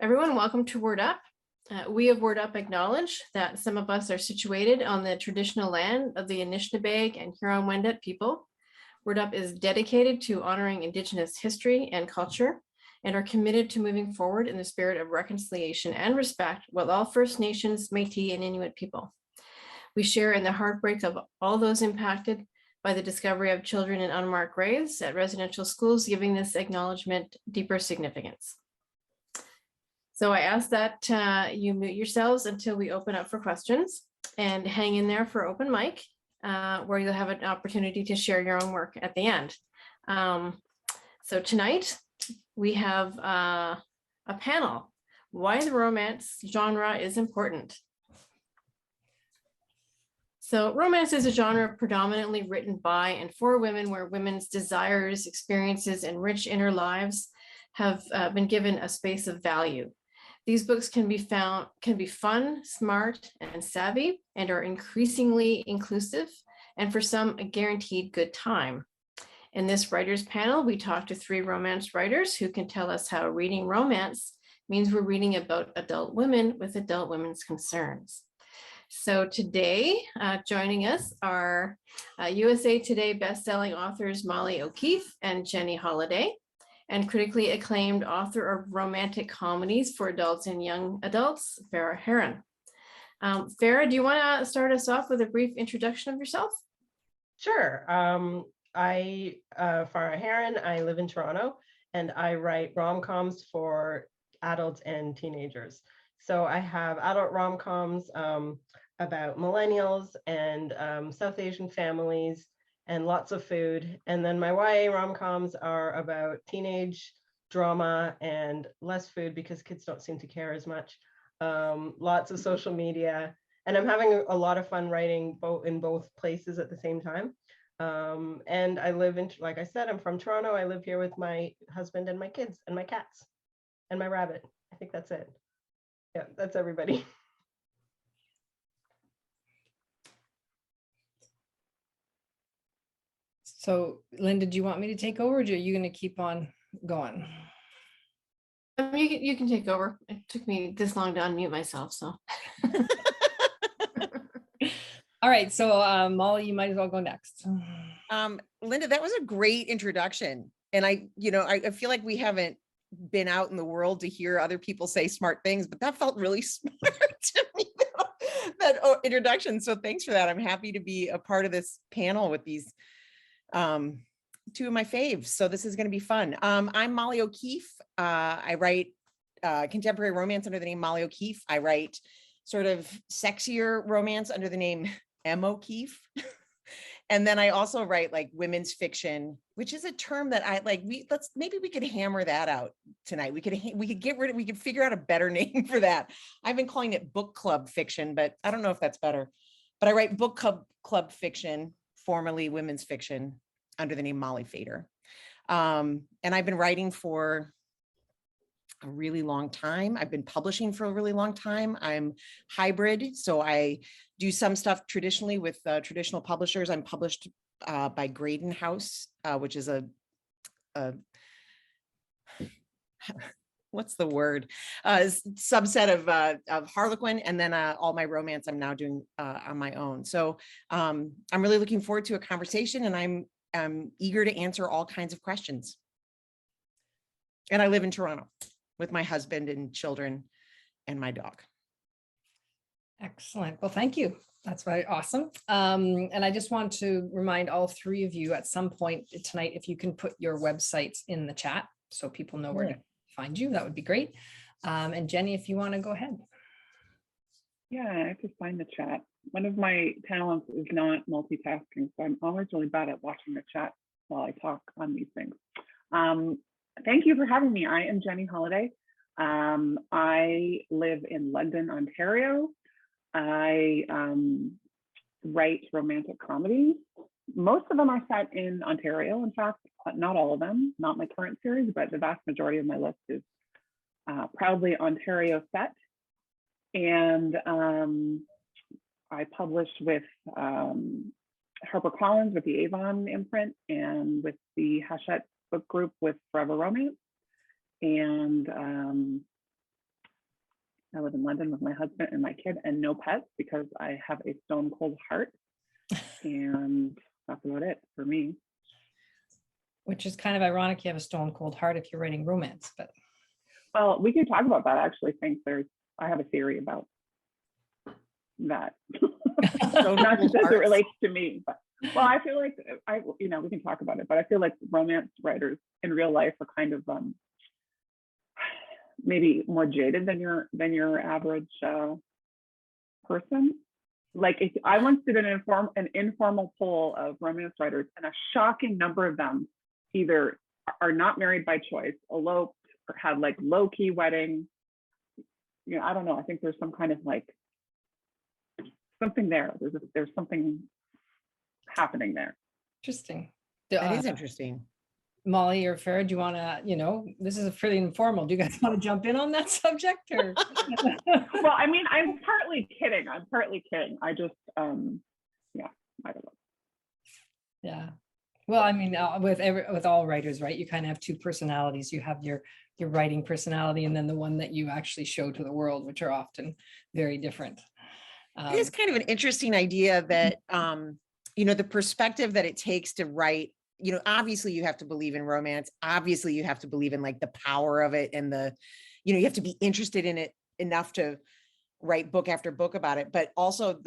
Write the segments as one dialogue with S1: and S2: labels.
S1: Everyone, welcome to Word Up. We of Word Up acknowledge that some of us are situated on the traditional land of the Anishinaabe and Huron-Wendat people. Word Up is dedicated to honoring Indigenous history and culture and are committed to moving forward in the spirit of reconciliation and respect with all First Nations, Métis, and Inuit people. We share in the heartbreak of all those impacted by the discovery of children in unmarked graves at residential schools, giving this acknowledgement deeper significance. So I ask that you mute yourselves until we open up for questions and hang in there for open mic, where you'll have an opportunity to share your own work at the end. So tonight we have a panel, Why the Romance Genre is Important. So romance is a genre predominantly written by and for women, where women's desires, experiences, and rich inner lives have been given a space of value. These books can be fun, smart, and savvy, and are increasingly inclusive, and for some, a guaranteed good time. In this writers panel, we talk to 3 romance writers who can tell us how reading romance means we're reading about adult women with adult women's concerns. So today, joining us are USA Today bestselling authors Molly O'Keefe and Jenny Holiday, and critically acclaimed author of romantic comedies for adults and young adults, Farah Heron. Farah, do you want to start us off with a brief introduction of yourself?
S2: Sure. Farah Heron, I live in Toronto, and I write rom-coms for adults and teenagers. So I have adult rom-coms about millennials and South Asian families and lots of food. And then my YA rom-coms are about teenage drama and less food because kids don't seem to care as much. Lots of social media. And I'm having a lot of fun writing in both places at the same time. And I live in, like I said, I'm from Toronto. I live here with my husband and my kids and my cats and my rabbit. I think that's it. Yeah, that's everybody.
S3: So, Linda, do you want me to take over, or are you going to keep on going?
S1: You can take over. It took me this long to unmute myself, so.
S3: All right, so Molly, you might as well go next.
S4: Linda, that was a great introduction. And I feel like we haven't been out in the world to hear other people say smart things, but that felt really smart to me, that introduction. So thanks for that. I'm happy to be a part of this panel with these 2 of my faves. So this is going to be fun. I'm Molly O'Keefe. I write contemporary romance under the name Molly O'Keefe. I write sort of sexier romance under the name M. O'Keefe. And then I also write like women's fiction, which is a term that I like. Maybe we could hammer that out tonight. We could figure out a better name for that. I've been calling it book club fiction, but I don't know if that's better. But I write book club fiction, formerly women's fiction, under the name Molly Fader. And I've been writing for a really long time. I've been publishing for a really long time. I'm hybrid, so I do some stuff traditionally with traditional publishers. I'm published by Graydon House, which is a what's the word? Subset of Harlequin, and then all my romance I'm now doing on my own. So I'm really looking forward to a conversation, and I'm eager to answer all kinds of questions. And I live in Toronto with my husband and children and my dog.
S3: Excellent. Well, thank you. That's very awesome. And I just want to remind all 3 of you at some point tonight, if you can put your websites in the chat so people know where to find you, that would be great. And Jenny, if you want to go ahead.
S5: Yeah, I have to find the chat. One of my talents is not multitasking, so I'm always really bad at watching the chat while I talk on these things. Thank you for having me. I am Jenny Holiday. I live in London, Ontario. I write romantic comedies. Most of them are set in Ontario. In fact, not all of them, not my current series, but the vast majority of my list is proudly Ontario set. And I published with HarperCollins with the Avon imprint and with the Hachette book group with Forever Romance. And I live in London with my husband and my kid and no pets because I have a stone cold heart. And that's about it for me.
S3: Which is kind of ironic. You have a stone cold heart if you're writing romance, but.
S5: Well, we can talk about that. I actually think I have a theory about that. So not just as it relates to me, but well, I feel like we can talk about it, but I feel like romance writers in real life are kind of maybe more jaded than your average person. Like I once did an informal poll of romance writers, and a shocking number of them either are not married by choice, eloped, or had like low-key wedding. I don't know. I think there's some kind of like something there. There's something happening there.
S3: Interesting.
S4: That is interesting.
S3: Molly or Farah, do you want to, this is pretty informal. Do you guys want to jump in on that subject or?
S5: Well, I mean, I'm partly kidding. I just, I don't know.
S3: Yeah. Well, I mean, with all writers, right? You kind of have two personalities. You have your writing personality and then the one that you actually show to the world, which are often very different.
S4: It is kind of an interesting idea that, the perspective that it takes to write, obviously you have to believe in romance. Obviously you have to believe in like the power of it and you have to be interested in it enough to write book after book about it. But also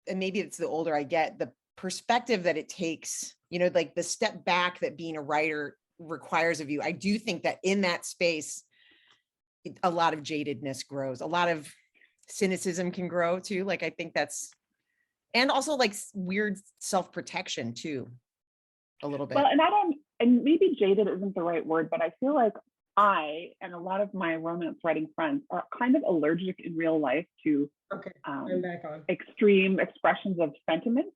S4: and maybe it's the older I get, the perspective that it takes, like the step back that being a writer requires of you. I do think that in that space, a lot of jadedness grows, a lot of cynicism can grow too. Like, I think and also like weird self-protection too, a little bit.
S5: Well, and maybe jaded isn't the right word, but I feel like I and a lot of my romance writing friends are kind of allergic in real life to
S2: I'm back on.
S5: extreme expressions of sentiment,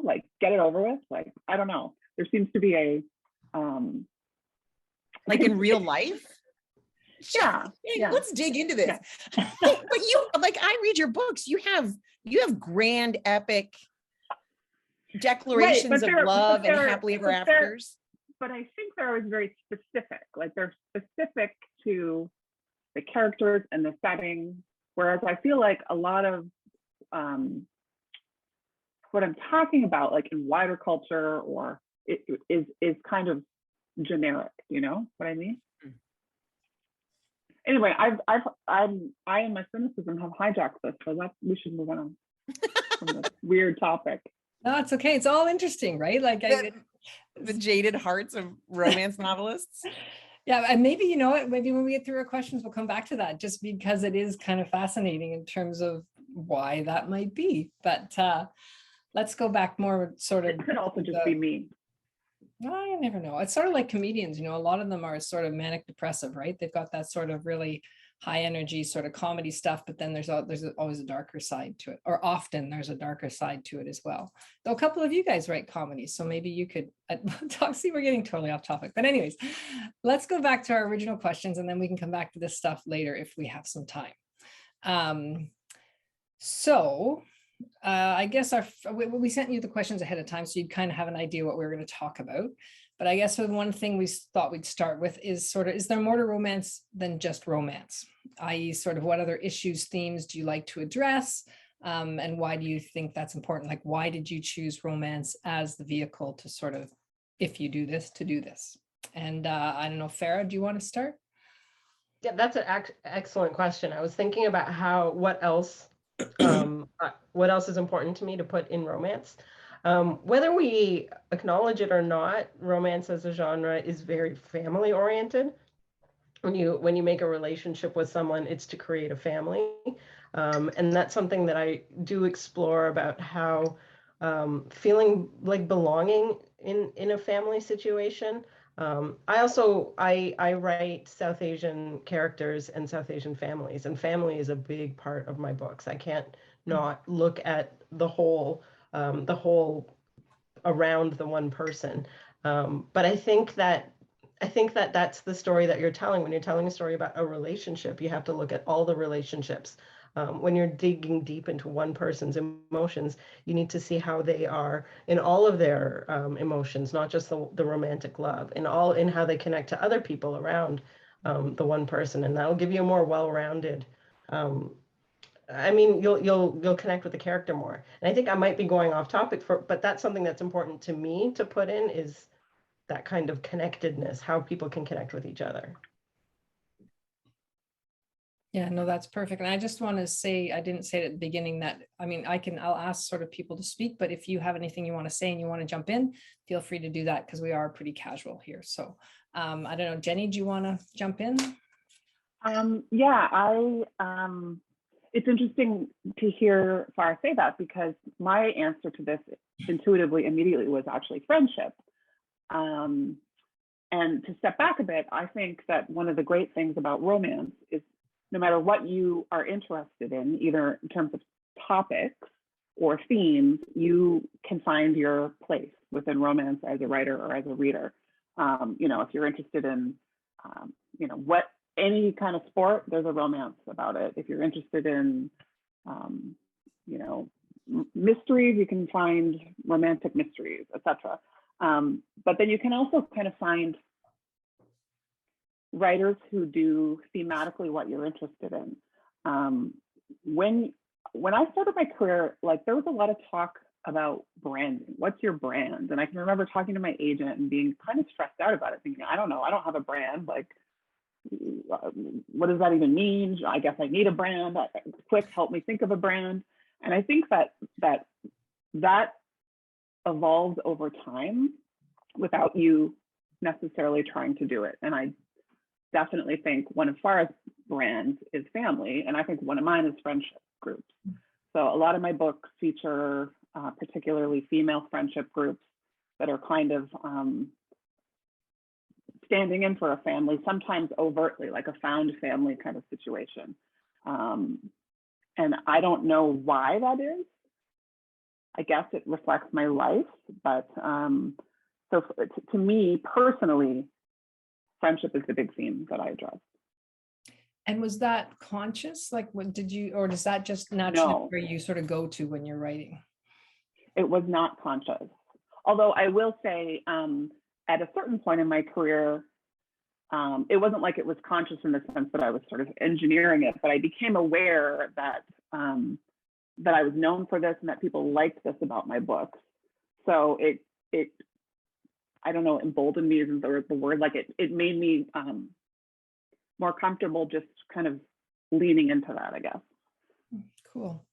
S5: like get it over with. Like, I don't know. There seems to be a
S4: like in real life.
S5: Yeah.
S4: Let's dig into this. Yeah. But you, like, I read your books. You have grand, epic declarations of love and happily ever afters.
S5: But I think they're always very specific. Like, they're specific to the characters and the setting. Whereas I feel like a lot of what I'm talking about, like in wider culture, or it is kind of generic. You know what I mean? Anyway, I and my cynicism have hijacked this, so we should move on from this weird topic.
S3: No, it's okay. It's all interesting, right? Like
S4: the jaded hearts of romance novelists.
S3: Yeah, and maybe, you know what, maybe when we get through our questions, we'll come back to that, just because it is kind of fascinating in terms of why that might be. But let's go back more sort of.
S5: It could also just be me.
S3: I never know. It's sort of like comedians, a lot of them are sort of manic depressive, right? They've got that sort of really high energy sort of comedy stuff, but then there's always a darker side to it, or often there's a darker side to it as well. Though a couple of you guys write comedy, so maybe you could talk. See, we're getting totally off topic, but anyways, let's go back to our original questions, and then we can come back to this stuff later if we have some time. I guess we sent you the questions ahead of time, so you'd kind of have an idea what we were going to talk about. But I guess one thing we thought we'd start with is is there more to romance than just romance? I.e., sort of what other issues, themes do you like to address? And why do you think that's important? Like, why did you choose romance as the vehicle to sort of, if you do this, to do this? And I don't know, Farah, do you want to start?
S2: Yeah, that's an excellent question. I was thinking about what else is important to me to put in romance. Whether we acknowledge it or not, romance as a genre is very family oriented. When you make a relationship with someone, it's to create a family. And that's something that I do explore about how feeling like belonging in a family situation. I write South Asian characters and South Asian families, and family is a big part of my books. I can't not look at the whole around the one person. But I think that that's the story that you're telling. When you're telling a story about a relationship, you have to look at all the relationships. When you're digging deep into one person's emotions, you need to see how they are in all of their emotions, not just the romantic love, in how they connect to other people around the one person. And that'll give you a more well-rounded I mean, you'll connect with the character more. And I think I might be going off topic but that's something that's important to me to put in, is that kind of connectedness, how people can connect with each other.
S3: Yeah, no, that's perfect. And I just want to say, I didn't say it at the beginning that, I mean, I'll ask sort of people to speak, but if you have anything you want to say and you want to jump in, feel free to do that, because we are pretty casual here. So I don't know, Jenny, do you want to jump in?
S5: Yeah, it's interesting to hear Farah say that, because my answer to this intuitively, immediately, was actually friendship. And to step back a bit, I think that one of the great things about romance is no matter what you are interested in, either in terms of topics or themes, you can find your place within romance as a writer or as a reader. You know, if you're interested in, you know, any kind of sport, there's a romance about it. If you're interested in, you know, mysteries, you can find romantic mysteries, etc. But then you can also kind of find writers who do thematically what you're interested in. When I started my career, like, there was a lot of talk about branding. What's your brand? And I can remember talking to my agent and being kind of stressed out about it, thinking, I don't know, I don't have a brand. Like, what does that even mean? I guess I need a brand. Quick, help me think of a brand. And I think that evolves over time without you necessarily trying to do it. And I definitely think one of Farah's brands is family, and I think one of mine is friendship groups. So a lot of my books feature particularly female friendship groups that are kind of standing in for a family, sometimes overtly, like a found family kind of situation. And I don't know why that is. I guess it reflects my life, but so to me personally, friendship is the big theme that I address.
S3: And was that conscious? Like, what did you, or does that just naturally
S5: No,
S3: where you sort of go to when you're writing?
S5: it was not conscious. Although I will say, at a certain point in my career, it wasn't like it was conscious in the sense that I was sort of engineering it, but I became aware that that I was known for this and that people liked this about my books. So it I don't know, emboldened me isn't the word, like it made me more comfortable just kind of leaning into that, I guess.
S3: Cool.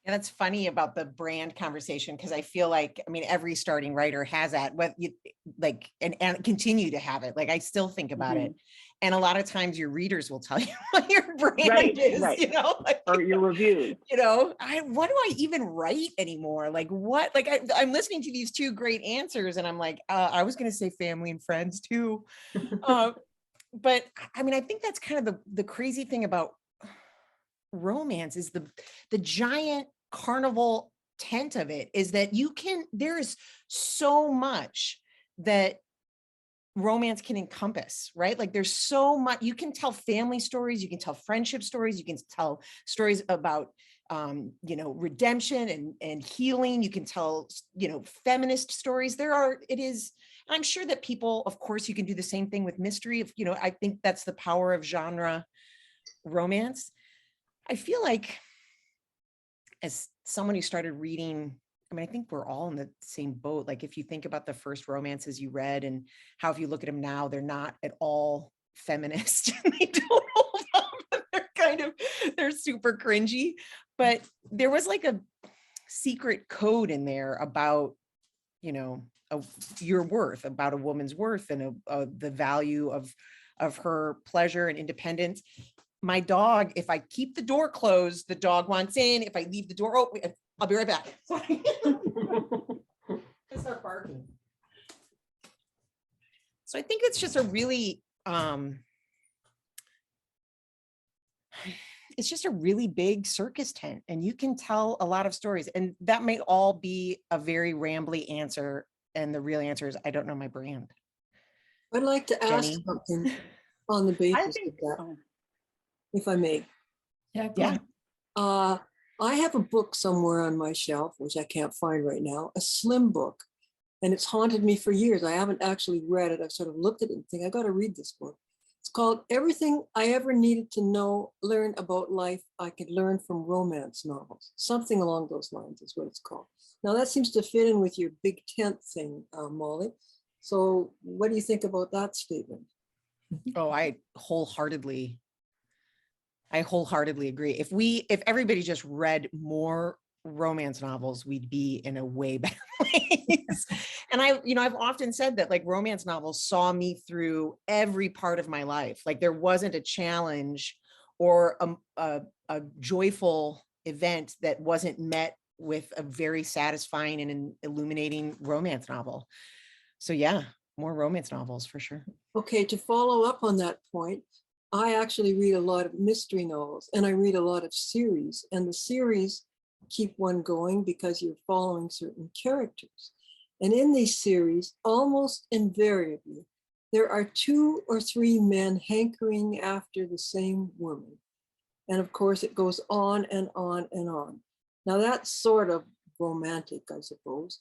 S4: And that's funny about the brand conversation, because I feel like, I mean, every starting writer has that, what you like, and continue to have it. Like, I still think about it. And a lot of times your readers will tell you what your brand is, you know, like,
S5: or your reviews.
S4: You know, what do I even write anymore? Like, what, like, I'm listening to these two great answers and I'm like, I was going to say family and friends too. But I mean, I think that's kind of the crazy thing about romance is the giant carnival tent of it is that there is so much that romance can encompass, right? Like, there's so much. You can tell family stories, you can tell friendship stories, you can tell stories about you know, redemption and healing. You can tell, you know, feminist stories. I'm sure that people, of course, you can do the same thing with mystery. You know, I think that's the power of genre romance. I feel like, as someone who started reading, I mean, I think we're all in the same boat. Like, if you think about the first romances you read and how, if you look at them now, they're not at all feminist. They don't hold up. They're super cringy. But there was like a secret code in there about, you know, your worth, about a woman's worth, and the value of her pleasure and independence. My dog, if I keep the door closed, the dog wants in. If I leave the door open, I'll be right back. Sorry. I start barking. So I think it's just a really, it's just a really big circus tent, and you can tell a lot of stories, and that may all be a very rambly answer. And the real answer is, I don't know my brand.
S6: I'd like to ask
S4: Jenny?
S6: something on the basis of that, if I may.
S3: Yeah.
S6: I have a book somewhere on my shelf, which I can't find right now, a slim book, and it's haunted me for years. I haven't actually read it. I've sort of looked at it and think, I got to read this book. It's called Everything I Ever Needed to Learn About Life I Could Learn from Romance Novels. Something along those lines is what it's called. Now that seems to fit in with your big tent thing, Molly. So what do you think about that statement?
S4: Oh, I wholeheartedly agree. If everybody just read more romance novels, we'd be in a way better place. And I've often said that, like, romance novels saw me through every part of my life. Like, there wasn't a challenge or a joyful event that wasn't met with a very satisfying and an illuminating romance novel. So yeah, more romance novels for sure.
S6: Okay, to follow up on that point, I actually read a lot of mystery novels and I read a lot of series, and the series keep one going because you're following certain characters. And in these series, almost invariably, there are 2 or 3 men hankering after the same woman. And of course, it goes on and on and on. Now that's sort of romantic, I suppose,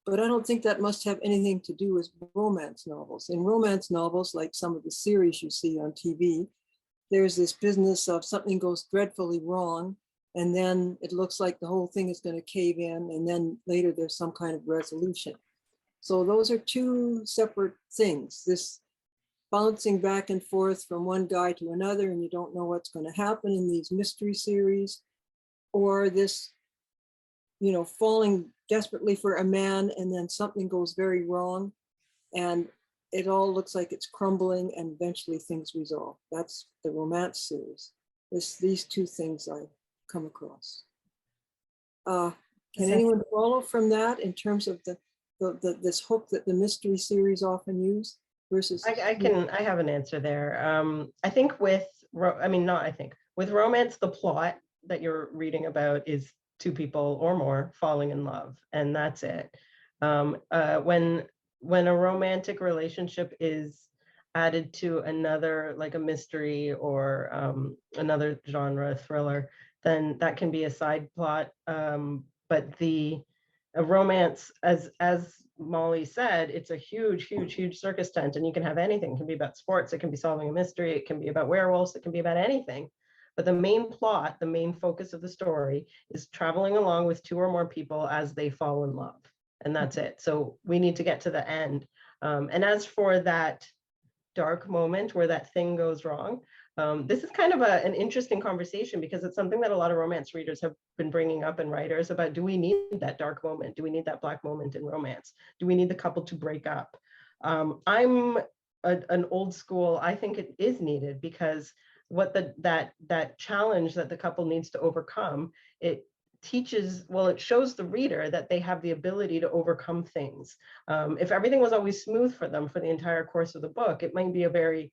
S6: but I don't think that must have anything to do with romance novels. In romance novels, like some of the series you see on TV, there's this business of something goes dreadfully wrong, and then it looks like the whole thing is going to cave in, and then later there's some kind of resolution. So those are 2 separate things. This bouncing back and forth from one guy to another, and you don't know what's going to happen in these mystery series, or this, falling desperately for a man, and then something goes very wrong, and it all looks like it's crumbling, and eventually things resolve. That's the romance series. These 2 things I come across. Can anyone follow from that in terms of this hook that the mystery series often use versus?
S2: I have an answer there. I think with romance, the plot that you're reading about is 2 people or more falling in love, and that's it. When a romantic relationship is added to another, like a mystery or another genre thriller, then that can be a side plot. But a romance, as Molly said, it's a huge circus tent, and you can have anything. It can be about sports, it can be solving a mystery, it can be about werewolves, it can be about anything. But the main plot, the main focus of the story is traveling along with 2 or more people as they fall in love. And that's it. So we need to get to the end. And as for that dark moment where that thing goes wrong, this is kind of an interesting conversation, because it's something that a lot of romance readers have been bringing up, and writers, about, do we need that dark moment? Do we need that black moment in romance? Do we need the couple to break up? I'm an old school. I think it is needed, because what that challenge that the couple needs to overcome, it shows the reader that they have the ability to overcome things. If everything was always smooth for them for the entire course of the book, it might be a very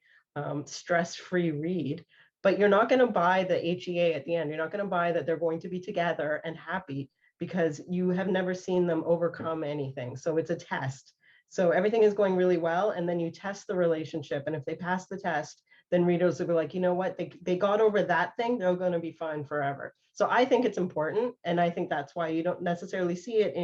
S2: stress-free read, but you're not going to buy the HEA at the end. You're not going to buy that they're going to be together and happy, because you have never seen them overcome anything. So it's a test. So everything is going really well, and then you test the relationship, and if they pass the test, then readers will be like, you know what, they got over that thing, they're going to be fine forever. So I think it's important, and I think that's why you don't necessarily see it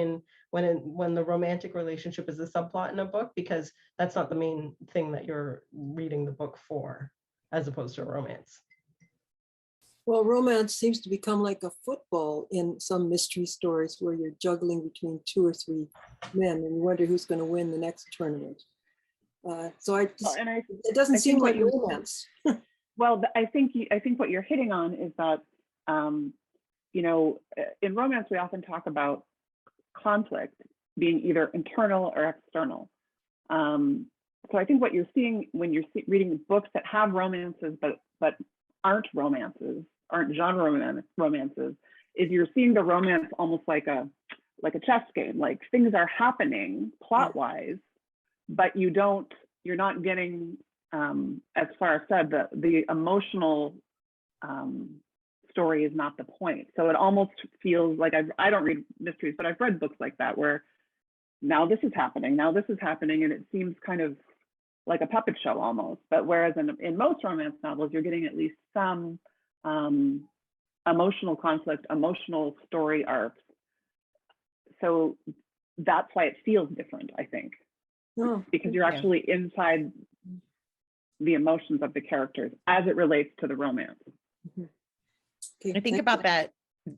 S2: when the romantic relationship is a subplot in a book, because that's not the main thing that you're reading the book for, as opposed to a romance.
S6: Well, romance seems to become like a football in some mystery stories, where you're juggling between 2 or 3 men, and you wonder who's going to win the next tournament. It doesn't seem like romance.
S5: Well, I think what you're hitting on is that, in romance, we often talk about conflict being either internal or external. So I think what you're seeing when you're reading books that have romances, but aren't romances, aren't genre romances, is you're seeing the romance almost like a chess game. Like, things are happening plot-wise, but you're not getting, as Farah said, the emotional story is not the point. So it almost feels like, I don't read mysteries, but I've read books like that, where now this is happening, and it seems kind of like a puppet show almost. But whereas in most romance novels, you're getting at least some emotional conflict, emotional story arcs. So that's why it feels different, I think.
S6: Oh,
S5: because you're actually inside the emotions of the characters as it relates to the romance.
S6: Okay,
S4: I think
S6: thank
S4: about
S6: you.
S4: that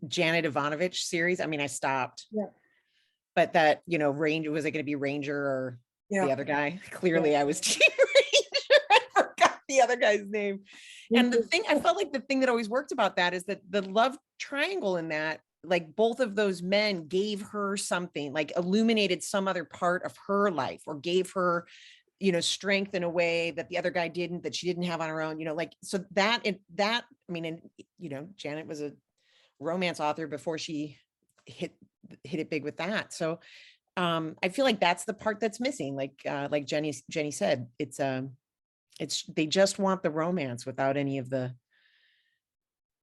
S4: Janet Ivanovich series. I mean, I stopped.
S6: Yeah.
S4: But that, you know, Ranger, was it going to be Ranger or
S6: Yeah.
S4: the other guy? Clearly I was Team Ranger. I forgot the other guy's name. And the thing, I felt like the thing that always worked about that is that the love triangle in that, like both of those men gave her something, like illuminated some other part of her life, or gave her, you know, strength in a way that the other guy didn't, that she didn't have on her own, you know, like, so that, I mean, and, you know, Janet was a romance author before she hit it big with that. So I feel like that's the part that's missing. Like Jenny said, it's they just want the romance without any of the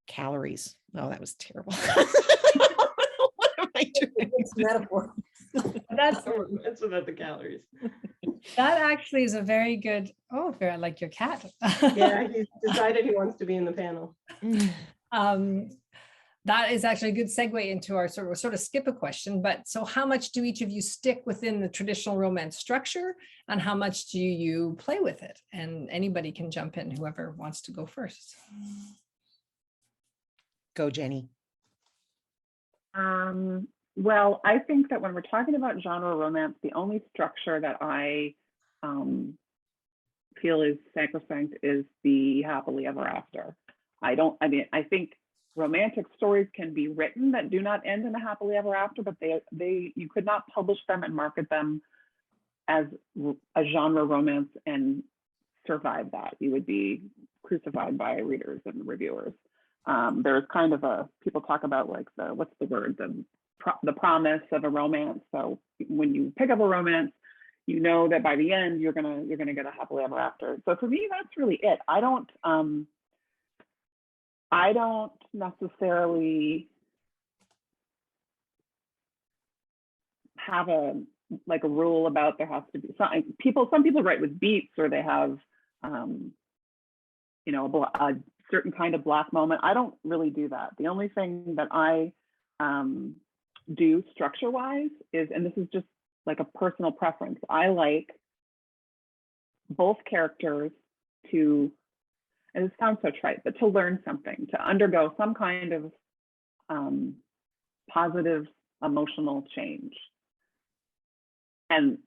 S4: calories. Oh, that was terrible. What am I doing?
S6: It's metaphor.
S3: That's
S2: Romance without the calories.
S3: that actually is a very good. Oh, very like your cat.
S2: Yeah, he's decided he wants to be in the panel.
S3: That is actually a good segue into our sort of skip a question, but so how much do each of you stick within the traditional romance structure, and how much do you play with it? And anybody can jump in, whoever wants to go first.
S4: Go, Jenny.
S5: Well, I think that when we're talking about genre romance, the only structure that I feel is sacrosanct is the happily ever after. I think romantic stories can be written that do not end in a happily ever after, but you could not publish them and market them as a genre romance and survive that. You would be crucified by readers and reviewers. There's kind of people talk about like what's the word, the promise of a romance. So when you pick up a romance, you know that by the end you're gonna get a happily ever after. So for me, that's really it. I don't necessarily have a rule about there has to be some people write with beats, or they have you know, a certain kind of black moment. I don't really do that. The only thing that I do structure wise is, and this is just like a personal preference, I like both characters to, and it sounds so trite, but to learn something, to undergo some kind of positive emotional change. And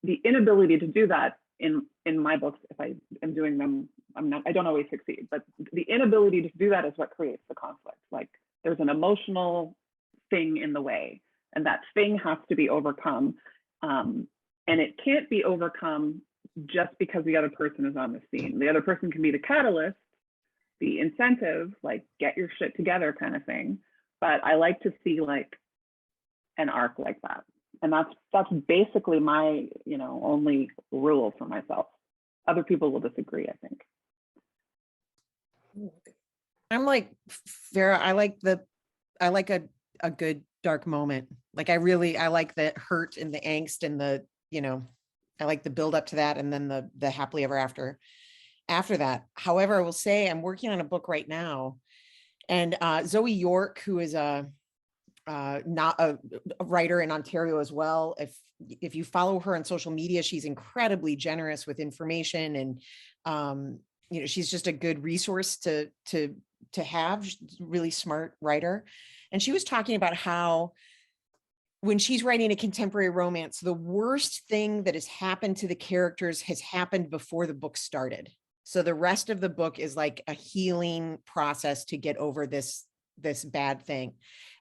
S5: the inability to do that in my books, if I am doing them, I don't always succeed, but the inability to do that is what creates the conflict. Like there's an emotional thing in the way, and that thing has to be overcome. And it can't be overcome just because the other person is on the scene. The other person can be the catalyst, the incentive, like get your shit together kind of thing. But I like to see like an arc like that. And that's basically my, you know, only rule for myself. Other people will disagree, I think.
S4: I'm like Farah, I like a good dark moment. Like I like the hurt and the angst and the, you know, I like the build up to that, and then the happily ever after that. However, I will say I'm working on a book right now, and Zoe York, who is not a writer in Ontario as well. If you follow her on social media, she's incredibly generous with information, and you know, she's just a good resource to have. She's a really smart writer. And she was talking about how when she's writing a contemporary romance, the worst thing that has happened to the characters has happened before the book started. So the rest of the book is like a healing process to get over this bad thing.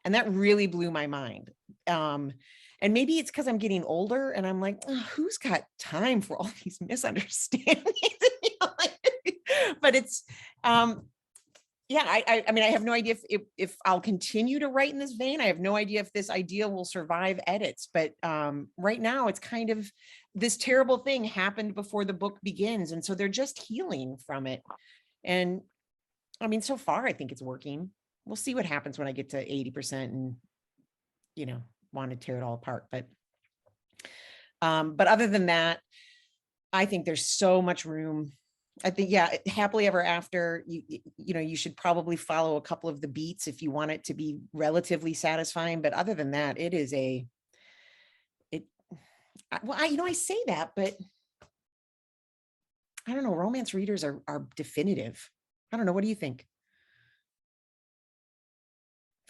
S4: And that really blew my mind. And maybe it's because I'm getting older and I'm like, oh, who's got time for all these misunderstandings? But it's, yeah, I mean, I have no idea if I'll continue to write in this vein. I have no idea if this idea will survive edits, but right now it's kind of, this terrible thing happened before the book begins. And so they're just healing from it. And I mean, so far, I think it's working. We'll see what happens when I get to 80% and, you know, want to tear it all apart. But other than that, I think there's so much room. I think, yeah, happily ever after, you know, you should probably follow a couple of the beats if you want it to be relatively satisfying. But other than that, it is well, I say that, but I don't know, romance readers are definitive. I don't know. What do you think?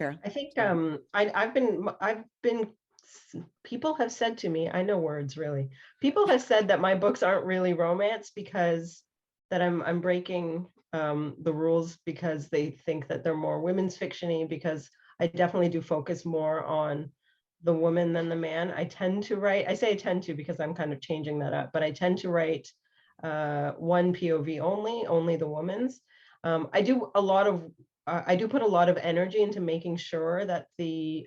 S4: Farah?
S2: I think I've been people have said to me, I know words really. People have said that my books aren't really romance because that I'm breaking the rules because they think that they're more women's fiction-y, because I definitely do focus more on the woman than the man. I tend to write, I say I tend to because I'm kind of changing that up, but I tend to write one POV only the woman's. I do put a lot of energy into making sure that the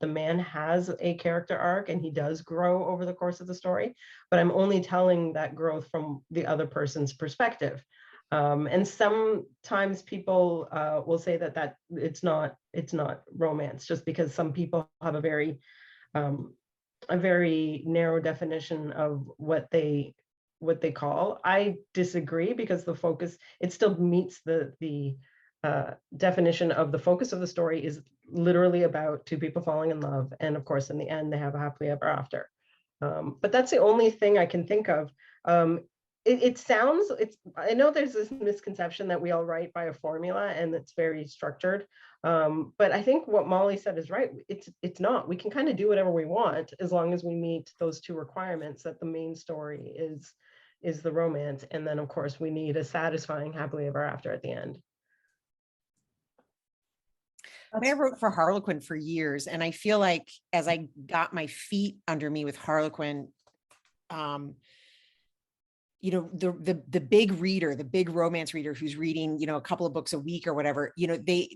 S2: man has a character arc and he does grow over the course of the story, but I'm only telling that growth from the other person's perspective. And sometimes people will say that it's not romance, just because some people have a very narrow definition of what they call. I disagree, because the focus, it still meets the definition of the focus of the story is literally about two people falling in love, and of course in the end they have a happily ever after. But that's the only thing I can think of. I know there's this misconception that we all write by a formula and it's very structured, but I think what Molly said is right. It's not. We can kind of do whatever we want as long as we meet those two requirements, that the main story is the romance, and then of course we need a satisfying happily ever after at the end.
S4: I wrote for Harlequin for years, and I feel like as I got my feet under me with Harlequin, you know, the big reader, the big romance reader who's reading, you know, a couple of books a week or whatever, you know, they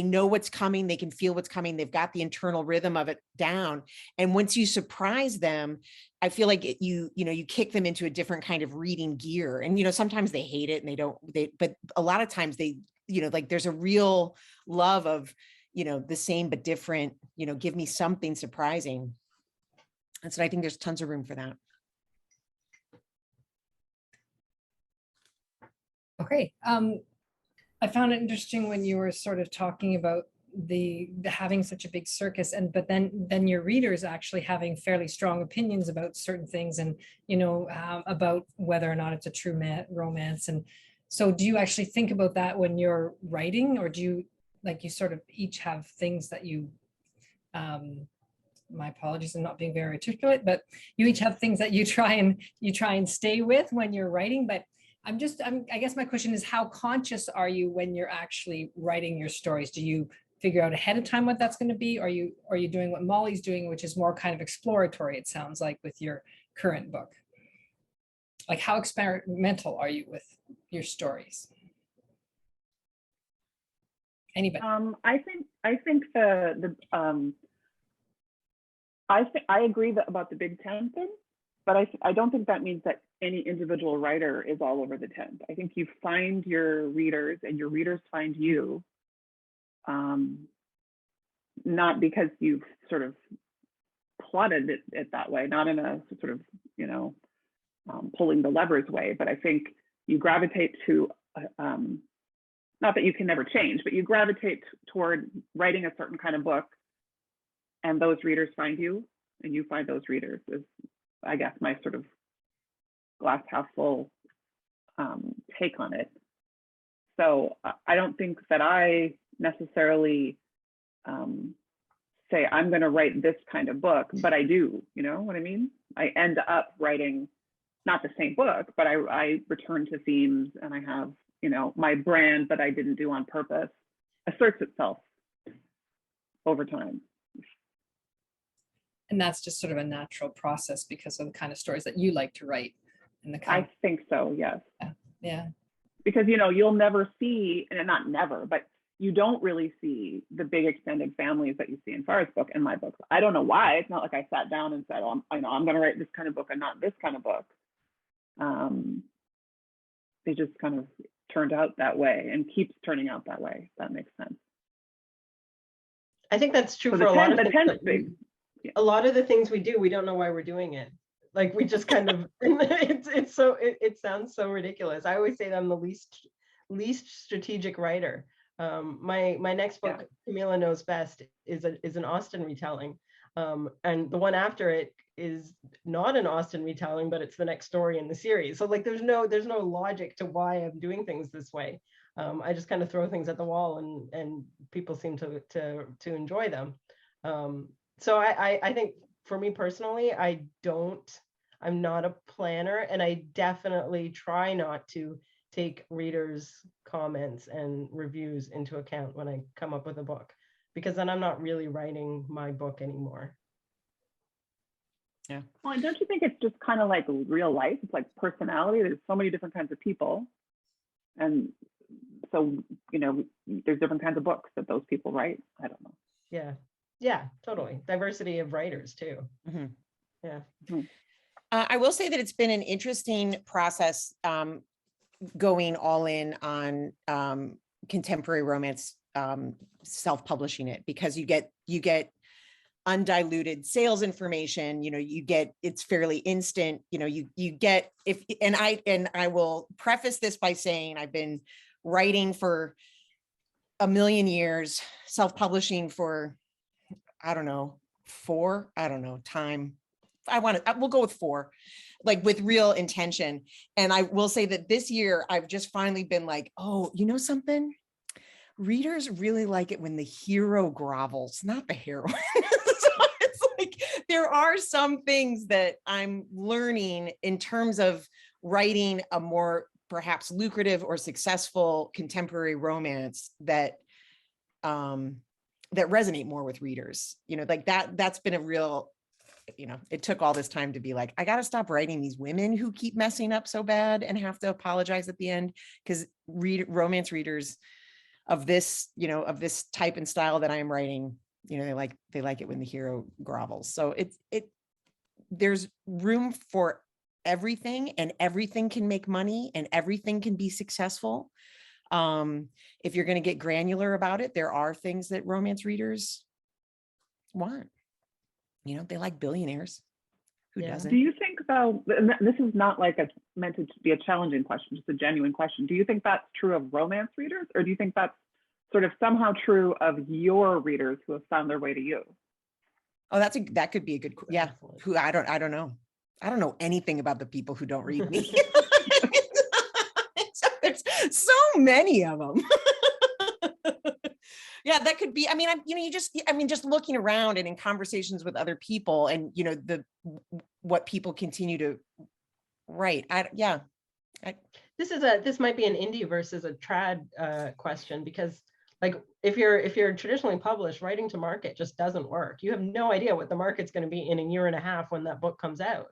S4: know what's coming, they can feel what's coming, they've got the internal rhythm of it down. And once you surprise them, I feel like you kick them into a different kind of reading gear. And, you know, sometimes they hate it and but a lot of times they, you know, like there's a real love of, you know, the same but different, you know, give me something surprising. And so I think there's tons of room for that.
S3: Okay. I found it interesting when you were sort of talking about the having such a big circus, but then your readers actually having fairly strong opinions about certain things, and you know, about whether or not it's a true romance. And so do you actually think about that when you're writing, or do you, like, you sort of each have things that you my apologies, I'm not being very articulate, but you each have things that you try and stay with when you're writing. But I guess my question is, how conscious are you when you're actually writing your stories? Do you figure out ahead of time what that's going to be? Or are you doing what Molly's doing, which is more kind of exploratory, it sounds like, with your current book? Like, how experimental are you with your stories? Anybody?
S5: I think I agree about the big tent thing, but I don't think that means that any individual writer is all over the tent. I think you find your readers and your readers find you, not because you've sort of plotted it that way, not in a sort of, you know, pulling the levers way, but I think you gravitate to, not that you can never change, but you gravitate toward writing a certain kind of book, and those readers find you and you find those readers, is, I guess, my sort of glass half full take on it. So I don't think that I necessarily say I'm going to write this kind of book, but I do, you know what I mean? I end up writing not the same book, but I return to themes, and I have, you know, my brand that I didn't do on purpose asserts itself over time.
S3: And that's just sort of a natural process because of the kind of stories that you like to write. And the kind
S5: I think so, yes.
S3: Yeah.
S5: Because, you know, you'll never see, and not never, but you don't really see the big extended families that you see in Farah's book and my books. I don't know why. It's not like I sat down and said, oh, I'm going to write this kind of book and not this kind of book. They just kind of turned out that way and keeps turning out that way. If that makes sense.
S2: I think that's true for a lot of things. A lot of the things we do, we don't know why we're doing it. Like, we just kind of, it sounds so ridiculous. I always say that I'm the least strategic writer. My next book, Camila Knows Best, is an Austen retelling. And the one after it is not an Austen retelling, but it's the next story in the series. So like there's no logic to why I'm doing things this way. I just kind of throw things at the wall, and people seem to enjoy them. So I think for me personally, I'm not a planner, and I definitely try not to take readers' comments and reviews into account when I come up with a book, because then I'm not really writing my book anymore.
S4: Yeah.
S5: Well, and don't you think it's just kind of like real life? It's like personality. There's so many different kinds of people. And so, you know, there's different kinds of books that those people write. I don't know.
S2: Yeah. Yeah, totally. Diversity of writers too.
S4: Mhm.
S2: Yeah.
S4: I will say that it's been an interesting process going all in on contemporary romance, self-publishing it, because you get undiluted sales information. You know, it's fairly instant. You know, you get and I will preface this by saying I've been writing for a million years, self-publishing for, I don't know, time. We'll go with 4, like with real intention. And I will say that this year I've just finally been like, oh, you know something? Readers really like it when the hero grovels, not the heroine. So it's like, there are some things that I'm learning in terms of writing a more perhaps lucrative or successful contemporary romance that resonate more with readers. You know, like that's been a real, you know, it took all this time to be like, I got to stop writing these women who keep messing up so bad and have to apologize at the end, because romance readers of this, you know, of this type and style that I'm writing, you know, they like it when the hero grovels. So there's room for everything, and everything can make money, and everything can be successful. If you're going to get granular about it, there are things that romance readers want. You know, they like billionaires. Who doesn't?
S5: Do you think, though, and this is not like meant to be a challenging question, just a genuine question. Do you think that's true of romance readers, or do you think that's sort of somehow true of your readers who have found their way to you?
S4: Oh, that could be a good, yeah. Who I don't know. I don't know anything about the people who don't read me. There's so many of them. Yeah, that could be. I mean, just looking around and in conversations with other people, and you know, what people continue to write.
S2: This might be an indie versus a trad question, because like if you're traditionally published, writing to market just doesn't work. You have no idea what the market's going to be in a year and a half when that book comes out.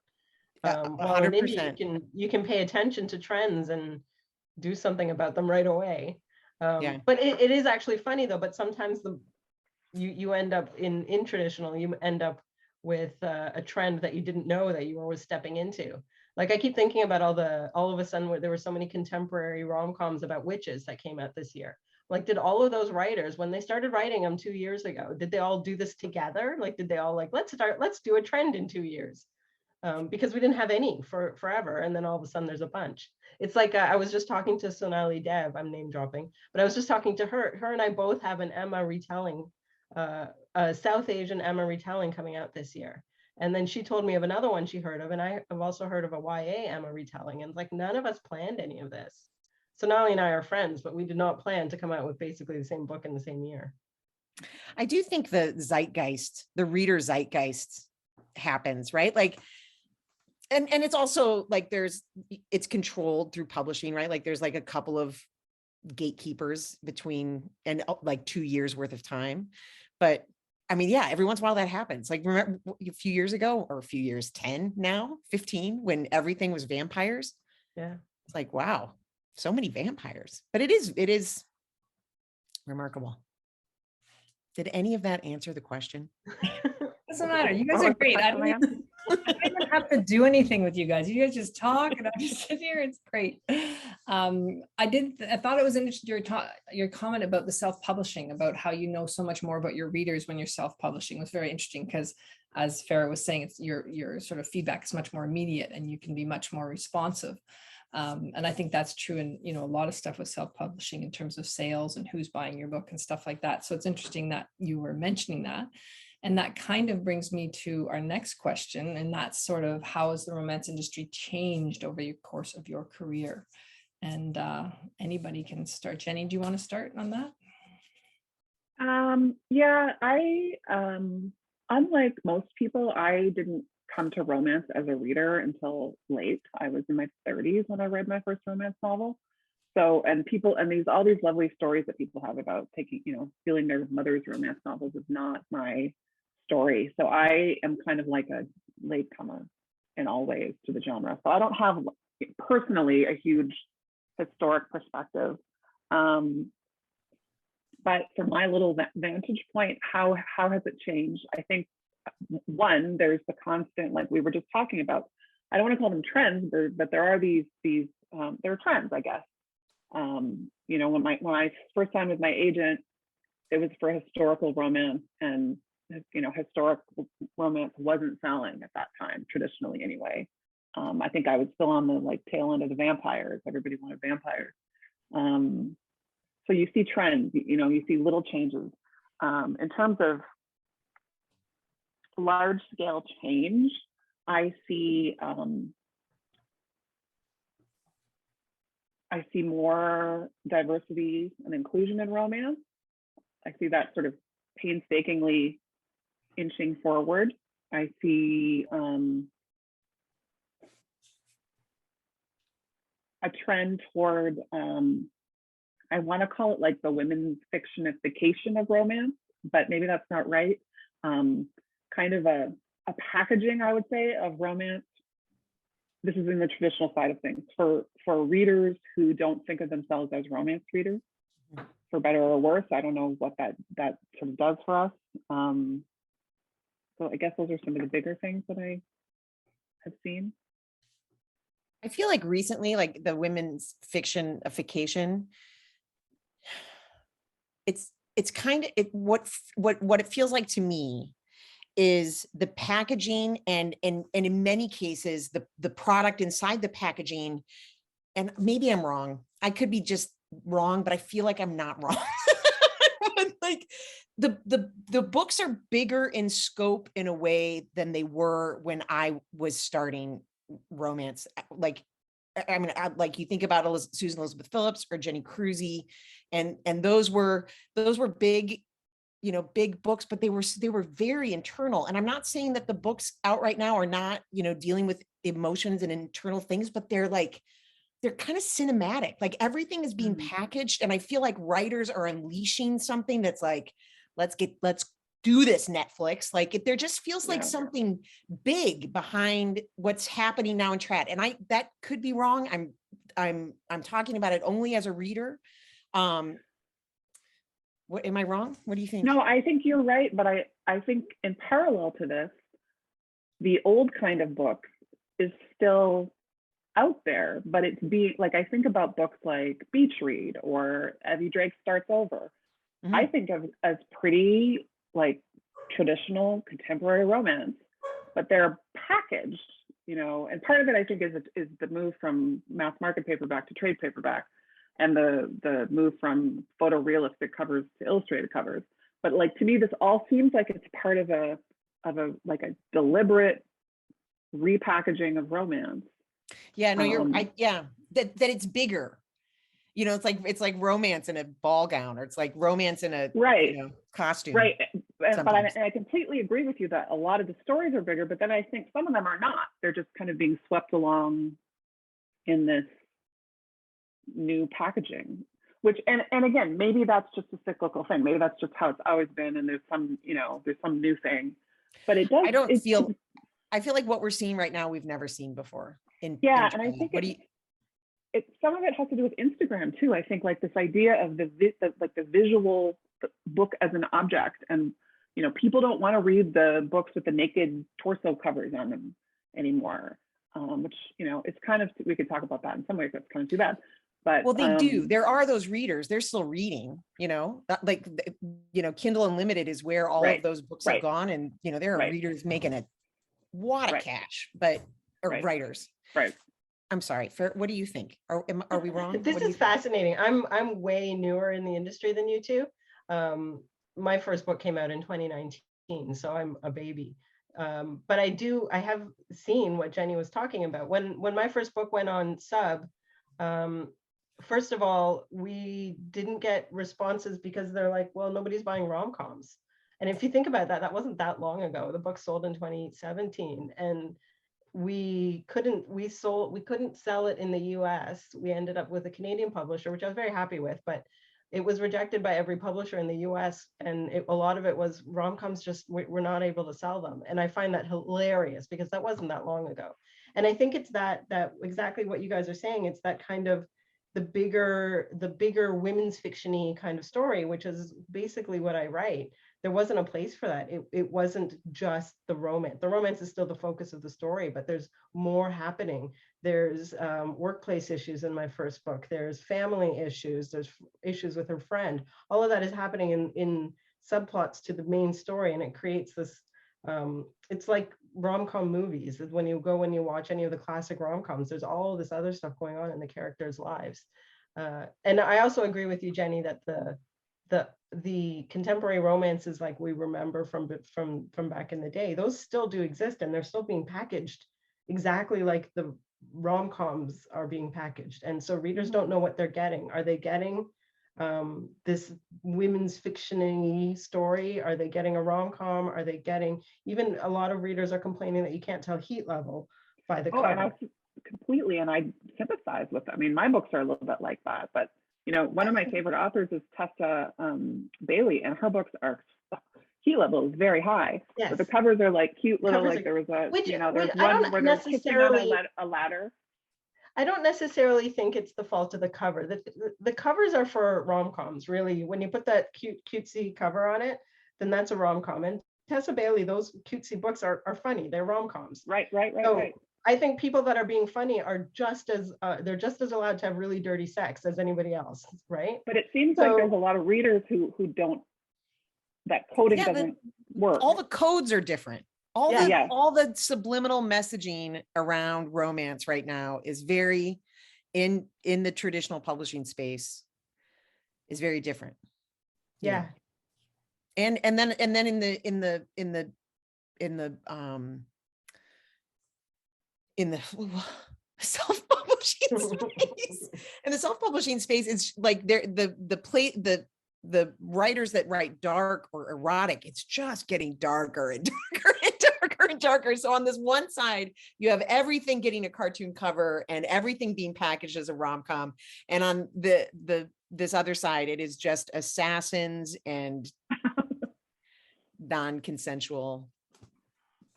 S2: While in indie, you can pay attention to trends and do something about them right away. But it is actually funny though, but sometimes you end up in traditional, you end up with a trend that you didn't know that you were always stepping into. Like I keep thinking about all of a sudden where there were so many contemporary rom-coms about witches that came out this year. Like, did all of those writers, when they started writing them 2 years ago, did they all do this together? Like, did they all like, let's do a trend in 2 years? Because we didn't have any for forever. And then all of a sudden there's a bunch. It's like, I was just talking to Sonali Dev, I'm name dropping, but I was just talking to her. Her and I both have an Emma retelling, a South Asian Emma retelling coming out this year. And then she told me of another one she heard of, and I have also heard of a YA Emma retelling. And like, none of us planned any of this. Sonali and I are friends, but we did not plan to come out with basically the same book in the same year.
S4: I do think the reader zeitgeist happens, right? Like, and it's also like it's controlled through publishing, right? Like there's like a couple of gatekeepers between, and like 2 years worth of time. But I mean, yeah, every once in a while that happens. Like remember a few years ago, or a few years, 10 now, 15, when everything was vampires.
S2: Yeah.
S4: It's like, wow, so many vampires. But it is remarkable. Did any of that answer the question?
S3: Doesn't matter. You guys are great. I don't even have to do anything with you guys. You guys just talk and I just sit here. It's great. I thought it was interesting, your comment about the self-publishing, about how you know so much more about your readers when you're self-publishing was very interesting, because as Farah was saying, it's your sort of feedback is much more immediate and you can be much more responsive. And I think that's true in, you know, a lot of stuff with self-publishing in terms of sales and who's buying your book and stuff like that. So it's interesting that you were mentioning that. And that kind of brings me to our next question, and that's sort of, how has the romance industry changed over the course of your career? And anybody can start. Jenny, do you want to start on that?
S5: Yeah, unlike most people, I didn't come to romance as a reader until late. I was in my 30s when I read my first romance novel. So, and all these lovely stories that people have about taking, stealing their mother's romance novels is not my story. So I am kind of like a latecomer in all ways to the genre. So I don't have personally a huge historic perspective. But from my little vantage point, how has it changed? I think one, there's the constant, like we were just talking about. I don't want to call them trends, but there are these there are trends, I guess. When I first signed with my agent, it was for historical romance, and historic romance wasn't selling at that time, traditionally anyway. I think I was still on the tail end of the vampires. Everybody wanted vampires. So you see trends, you see little changes. In terms of large scale change, I see more diversity and inclusion in romance. I see that sort of painstakingly inching forward. I see a trend toward, I want to call it like the women's fictionification of romance, but maybe that's not right. Kind of a packaging, I would say, of romance. This is in the traditional side of things for readers who don't think of themselves as romance readers, for better or worse. I don't know what that sort of does for us. So I guess those are some of the bigger things that I have seen.
S4: I feel like recently, like the women's fictionification, it's kind of what it feels like to me is the packaging and in many cases the product inside the packaging. And maybe I'm wrong. I could be just wrong, but I feel like I'm not wrong. Like the books are bigger in scope in a way than they were when I was starting romance. Like, I mean, like you think about Susan Elizabeth Phillips or Jenny Cruzy, and those were big, big books, but they were very internal. And I'm not saying that the books out right now are not, dealing with emotions and internal things, but they're kind of cinematic. Like everything is being packaged. And I feel like writers are unleashing something that's like, let's do this, Netflix. Like there just feels like something big behind what's happening now in trad. And that could be wrong. I'm talking about it only as a reader. What, am I wrong? What do you think?
S5: No, I think you're right. But I think in parallel to this, the old kind of book is still out there, but it's like, I think about books like Beach Read or Evie Drake Starts Over. I think of as pretty like traditional contemporary romance, but they're packaged, and part of it I think is the move from mass market paperback to trade paperback, and the move from photorealistic covers to illustrated covers. But like, to me, this all seems like it's part of a deliberate repackaging of romance.
S4: Yeah, no, you're right. Yeah, that it's bigger. It's like romance in a ball gown, or it's like romance in a costume.
S5: Right. But I completely agree with you that a lot of the stories are bigger, but then I think some of them are not. They're just kind of being swept along in this new packaging, which, and again, maybe that's just a cyclical thing. Maybe that's just how it's always been. And there's some new thing, but it does.
S4: I feel like what we're seeing right now, we've never seen before.
S5: And I think some of it has to do with Instagram too. I think like this idea of the visual book as an object, and people don't want to read the books with the naked torso covers on them anymore, which it's kind of, we could talk about that in some ways. That's kind of too bad. But
S4: they do. There are those readers. They're still reading. Kindle Unlimited is where all of those books have gone, and there are readers making a wad of cash, but writers.
S5: Right.
S4: I'm sorry. What do you think? Are we wrong?
S2: This is fascinating. I'm way newer in the industry than you two. My first book came out in 2019, 2015, so I'm a baby. But I have seen what Jenny was talking about. When my first book went on sub, first of all, we didn't get responses because they're like, well, nobody's buying rom-coms. And if you think about that, that wasn't that long ago. The book sold in 2017, and we couldn't sell it in the US. We ended up with a Canadian publisher, which I was very happy with, but it was rejected by every publisher in the US. And a lot of it was rom-coms, just we're not able to sell them. And I find that hilarious because that wasn't that long ago. And I think it's that exactly what you guys are saying. It's that kind of the bigger women's fiction-y kind of story, which is basically what I write. There wasn't a place for that. It wasn't just the romance. The romance is still the focus of the story, but there's more happening. There's workplace issues in my first book. There's family issues. There's issues with her friend. All of that is happening in subplots to the main story, and it creates this, it's like rom-com movies. When you watch any of the classic rom-coms, there's all this other stuff going on in the characters' lives. And I also agree with you, Jenny, that the contemporary romances like we remember from back in the day, those still do exist, and they're still being packaged exactly like the rom-coms are being packaged. And so readers don't know what they're getting. Are they getting this women's fiction-y story? Are they getting a rom-com? Are they getting, even a lot of readers are complaining that you can't tell heat level by the cover.
S5: And I completely, and I sympathize with them. I mean, my books are a little bit like that, but you know, one of my favorite authors is Tessa Bailey, and her books are heat level is very high. Yes. But the covers are like cute little, like there was a, there's one where they're kissing on a ladder.
S2: I don't necessarily think it's the fault of the cover. The covers are for rom-coms, really. When you put that cutesy cover on it, then that's a rom-com. And Tessa Bailey, those cutesy books are funny. They're rom-coms.
S5: Right.
S2: I think people that are being funny are they're just as allowed to have really dirty sex as anybody else, right?
S5: But it seems like there's a lot of readers who don't, that coding doesn't work.
S4: All the codes are different. All the subliminal messaging around romance right now is very in the traditional publishing space is very different.
S2: Yeah.
S4: And then in the self-publishing space, in the self-publishing space, it's like the writers that write dark or erotic, it's just getting darker and darker and darker and darker. So on this one side, you have everything getting a cartoon cover and everything being packaged as a rom-com. And on this other side, it is just assassins and non-consensual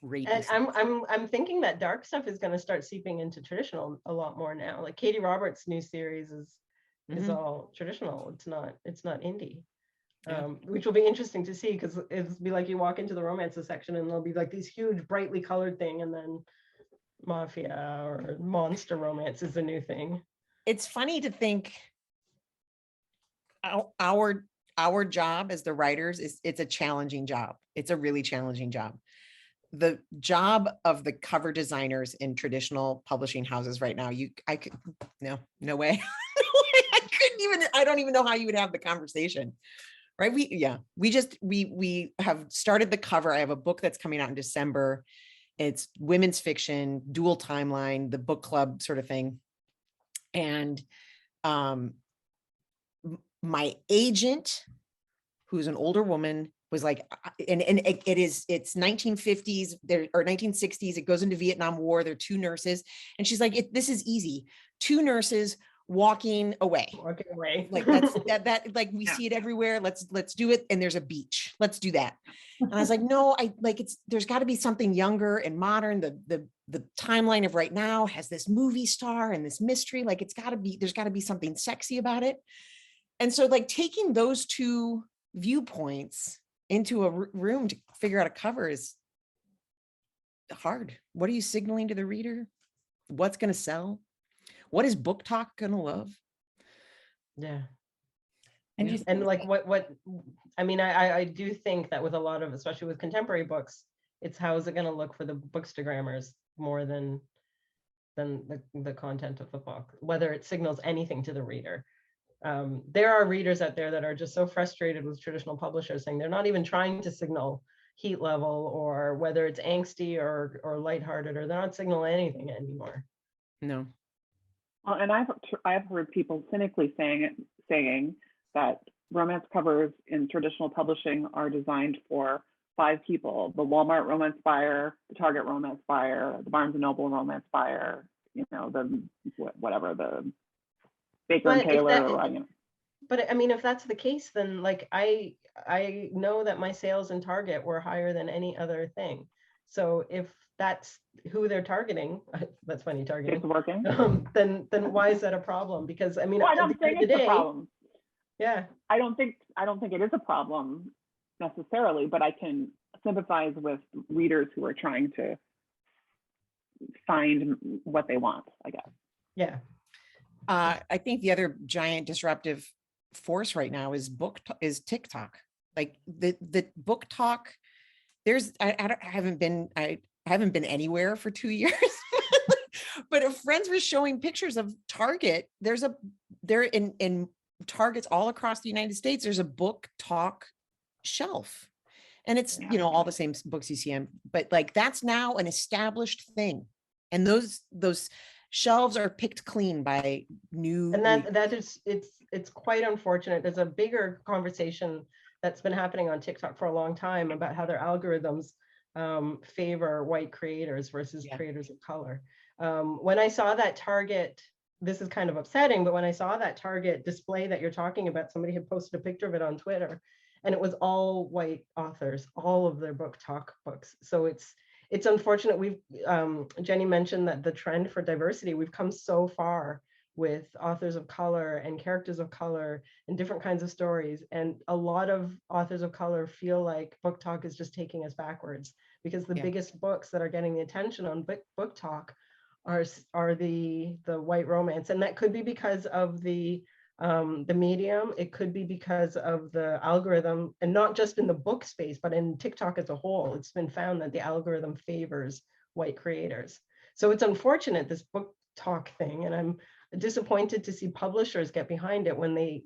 S4: rape.
S2: And I'm thinking that dark stuff is going to start seeping into traditional a lot more now. Like Katie Roberts' new series is all traditional. It's not indie, which will be interesting to see, because it'll be like you walk into the romances section and there'll be like these huge brightly colored thing, and then mafia or monster romance is a new thing.
S4: It's funny to think our job as the writers it's a challenging job. It's a really challenging job. The job of the cover designers in traditional publishing houses right now, no way. I don't even know how you would have the conversation, right? We have started the cover. I have a book that's coming out in December. It's women's fiction, dual timeline, the book club sort of thing. And my agent, who's an older woman, was like, it's 1950s or 1960s. It goes into Vietnam War. They're two nurses. And she's like, this is easy. Two nurses walking away. Like that like we see it everywhere. Let's do it. And there's a beach. Let's do that. And I was like, no, there's got to be something younger and modern. The timeline of right now has this movie star and this mystery. Like there's got to be something sexy about it. And so like taking those two viewpoints into a room to figure out a cover is hard. What are you signaling to the reader? What's going to sell? What is Book Talk going to love?
S2: Yeah. And like what I mean, I do think that with a lot of, especially with contemporary books, it's how is it going to look for the bookstagrammers more than the content of the book, whether it signals anything to the reader. There are readers out there that are just so frustrated with traditional publishers saying they're not even trying to signal heat level or whether it's angsty or lighthearted, or they're not signaling anything anymore.
S4: No.
S5: Well, and I've heard people cynically saying that romance covers in traditional publishing are designed for 5 people: the Walmart romance buyer, the Target romance buyer, the Barnes and Noble romance buyer, you know, the whatever, the Baker and Taylor.
S2: But I mean, if that's the case, then like I know that my sales in Target were higher than any other thing. So if that's who they're targeting, that's funny, targeting.
S5: It's working.
S2: Then why is that a problem? Because I mean,
S5: well, I don't think it's a problem.
S2: Yeah.
S5: I don't think it is a problem necessarily, but I can sympathize with readers who are trying to find what they want, I guess.
S2: Yeah.
S4: I think the other giant disruptive force right now is TikTok. Like the book talk. I haven't been anywhere for 2 years, but if friends were showing pictures of Target, they're in Targets all across the United States. There's a book talk shelf, and it's, you know, all the same books you see, but like that's now an established thing, and those shelves are picked clean by new.
S2: And that is, it's quite unfortunate. There's a bigger conversation that's been happening on TikTok for a long time about how their algorithms favor white creators versus creators of color. When I saw that Target, this is kind of upsetting, but when I saw that Target display that you're talking about, somebody had posted a picture of it on Twitter, and it was all white authors, all of their book talk books. So it's unfortunate. We've Jenny mentioned that the trend for diversity, we've come so far with authors of color and characters of color and different kinds of stories. And a lot of authors of color feel like book talk is just taking us backwards, because the biggest books that are getting the attention on book talk are the white romance. And that could be because of the medium. It could be because of the algorithm, and not just in the book space, but in TikTok as a whole. It's been found that the algorithm favors white creators. So it's unfortunate, this book talk thing, and I'm disappointed to see publishers get behind it when the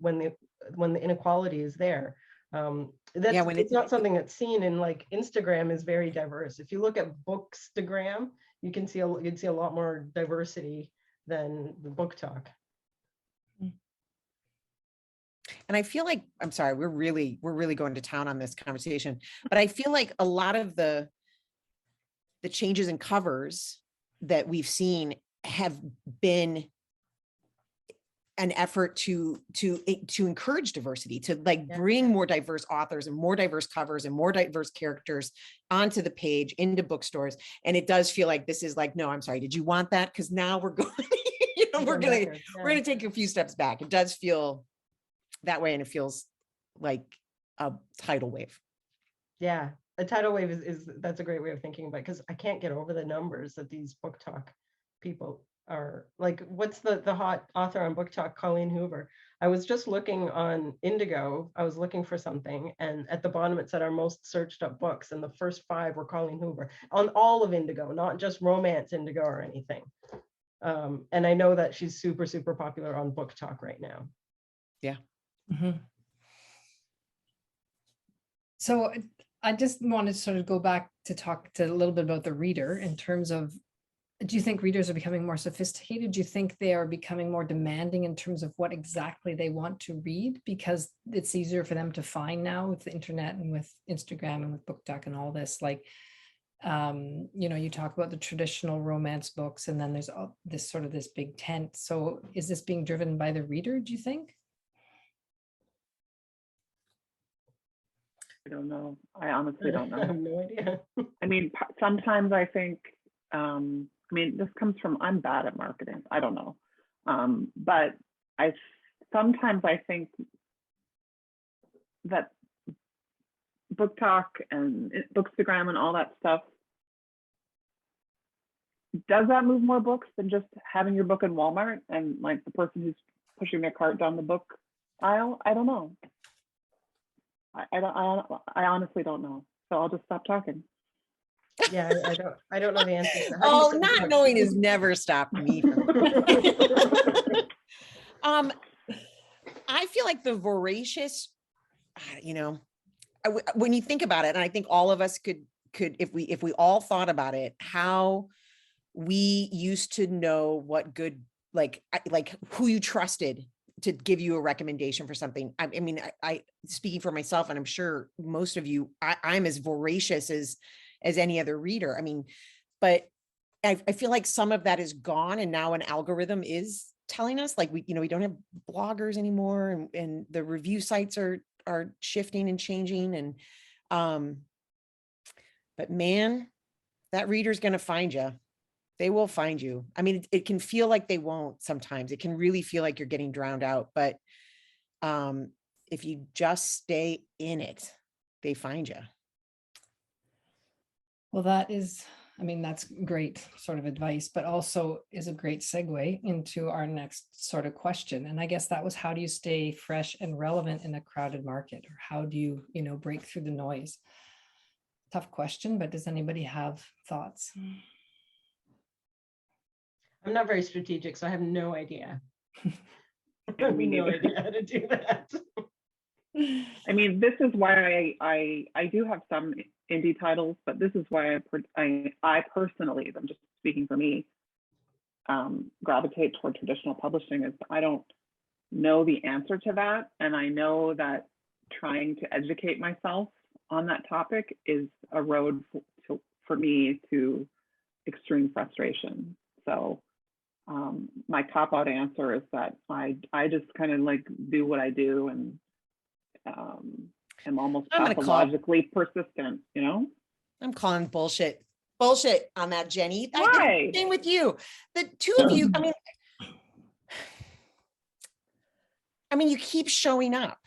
S2: inequality is there. It's not something that's seen in, like, Instagram is very diverse. If you look at Bookstagram, you'd see a lot more diversity than the book talk.
S4: And I feel like, I'm sorry, we're really going to town on this conversation, but I feel like a lot of the changes in covers that we've seen have been an effort to encourage diversity, to bring more diverse authors and more diverse covers and more diverse characters onto the page, into bookstores. And it does feel like this is like, no, I'm sorry, did you want that? Because now we're going, we're going to take a few steps back. It does feel that way, and it feels like a tidal wave. Yeah,
S2: a tidal wave is that's a great way of thinking about it, because I can't get over the numbers that these book talk people are. Like, what's the hot author on book talk? Colleen Hoover. I was just looking on Indigo. I was looking for something, and at the bottom it said our most searched up books, and the first 5 were Colleen Hoover on all of Indigo, not just romance Indigo or anything. And I know that she's super popular on book talk right now.
S4: Yeah.
S3: Mm-hmm. So I just wanted to sort of go back to talk to a little bit about the reader in terms of, do you think readers are becoming more sophisticated? Do you think they are becoming more demanding in terms of what exactly they want to read, because it's easier for them to find now with the internet and with Instagram and with BookTok and all this? Like, you know, you talk about the traditional romance books, and then there's all this sort of this big tent. So is this being driven by the reader, do you think?
S5: I don't know. I honestly don't know.
S2: I have no idea.
S5: I mean, sometimes I think, I mean, this comes from, I'm bad at marketing. I don't know. But sometimes I think that BookTok and Bookstagram and all that stuff, does that move more books than just having your book in Walmart and like the person who's pushing their cart down the book aisle? I don't know. I honestly don't know. So I'll just stop talking.
S2: Yeah, I don't know the answer to that.
S4: Oh, not knowing has never stopped me. I feel like the voracious, you know, when you think about it, and I think all of us could, if we all thought about it, how we used to know what good, like who you trusted to give you a recommendation for something. I mean, I speaking for myself, and I'm sure most of you, I'm as voracious as any other reader. I mean, but I feel like some of that is gone, and now an algorithm is telling us, like, we don't have bloggers anymore, and the review sites are shifting and changing, and but man, that reader's going to find you. They will find you. I mean, it can feel like they won't sometimes. It can really feel like you're getting drowned out. But if you just stay in it, they find you.
S3: Well, that is, I mean, that's great sort of advice, but also is a great segue into our next sort of question. And I guess that was, how do you stay fresh and relevant in a crowded market? Or how do you, break through the noise? Tough question, but does anybody have thoughts?
S2: I'm not very strategic, so I have no idea. I
S5: Yeah,
S2: have
S5: me
S2: no
S5: neither.
S2: idea how to do that.
S5: I mean, this is why I do have some indie titles, but this is why I personally, I'm just speaking for me, gravitate toward traditional publishing. Is I don't know the answer to that, and I know that trying to educate myself on that topic is a road for me to extreme frustration. So my cop-out answer is that I just kind of like do what I do, and am almost pathologically persistent,
S4: I'm calling bullshit on that, Jenny.
S5: Why?
S4: Same with you. The two of you, I mean, you keep showing up,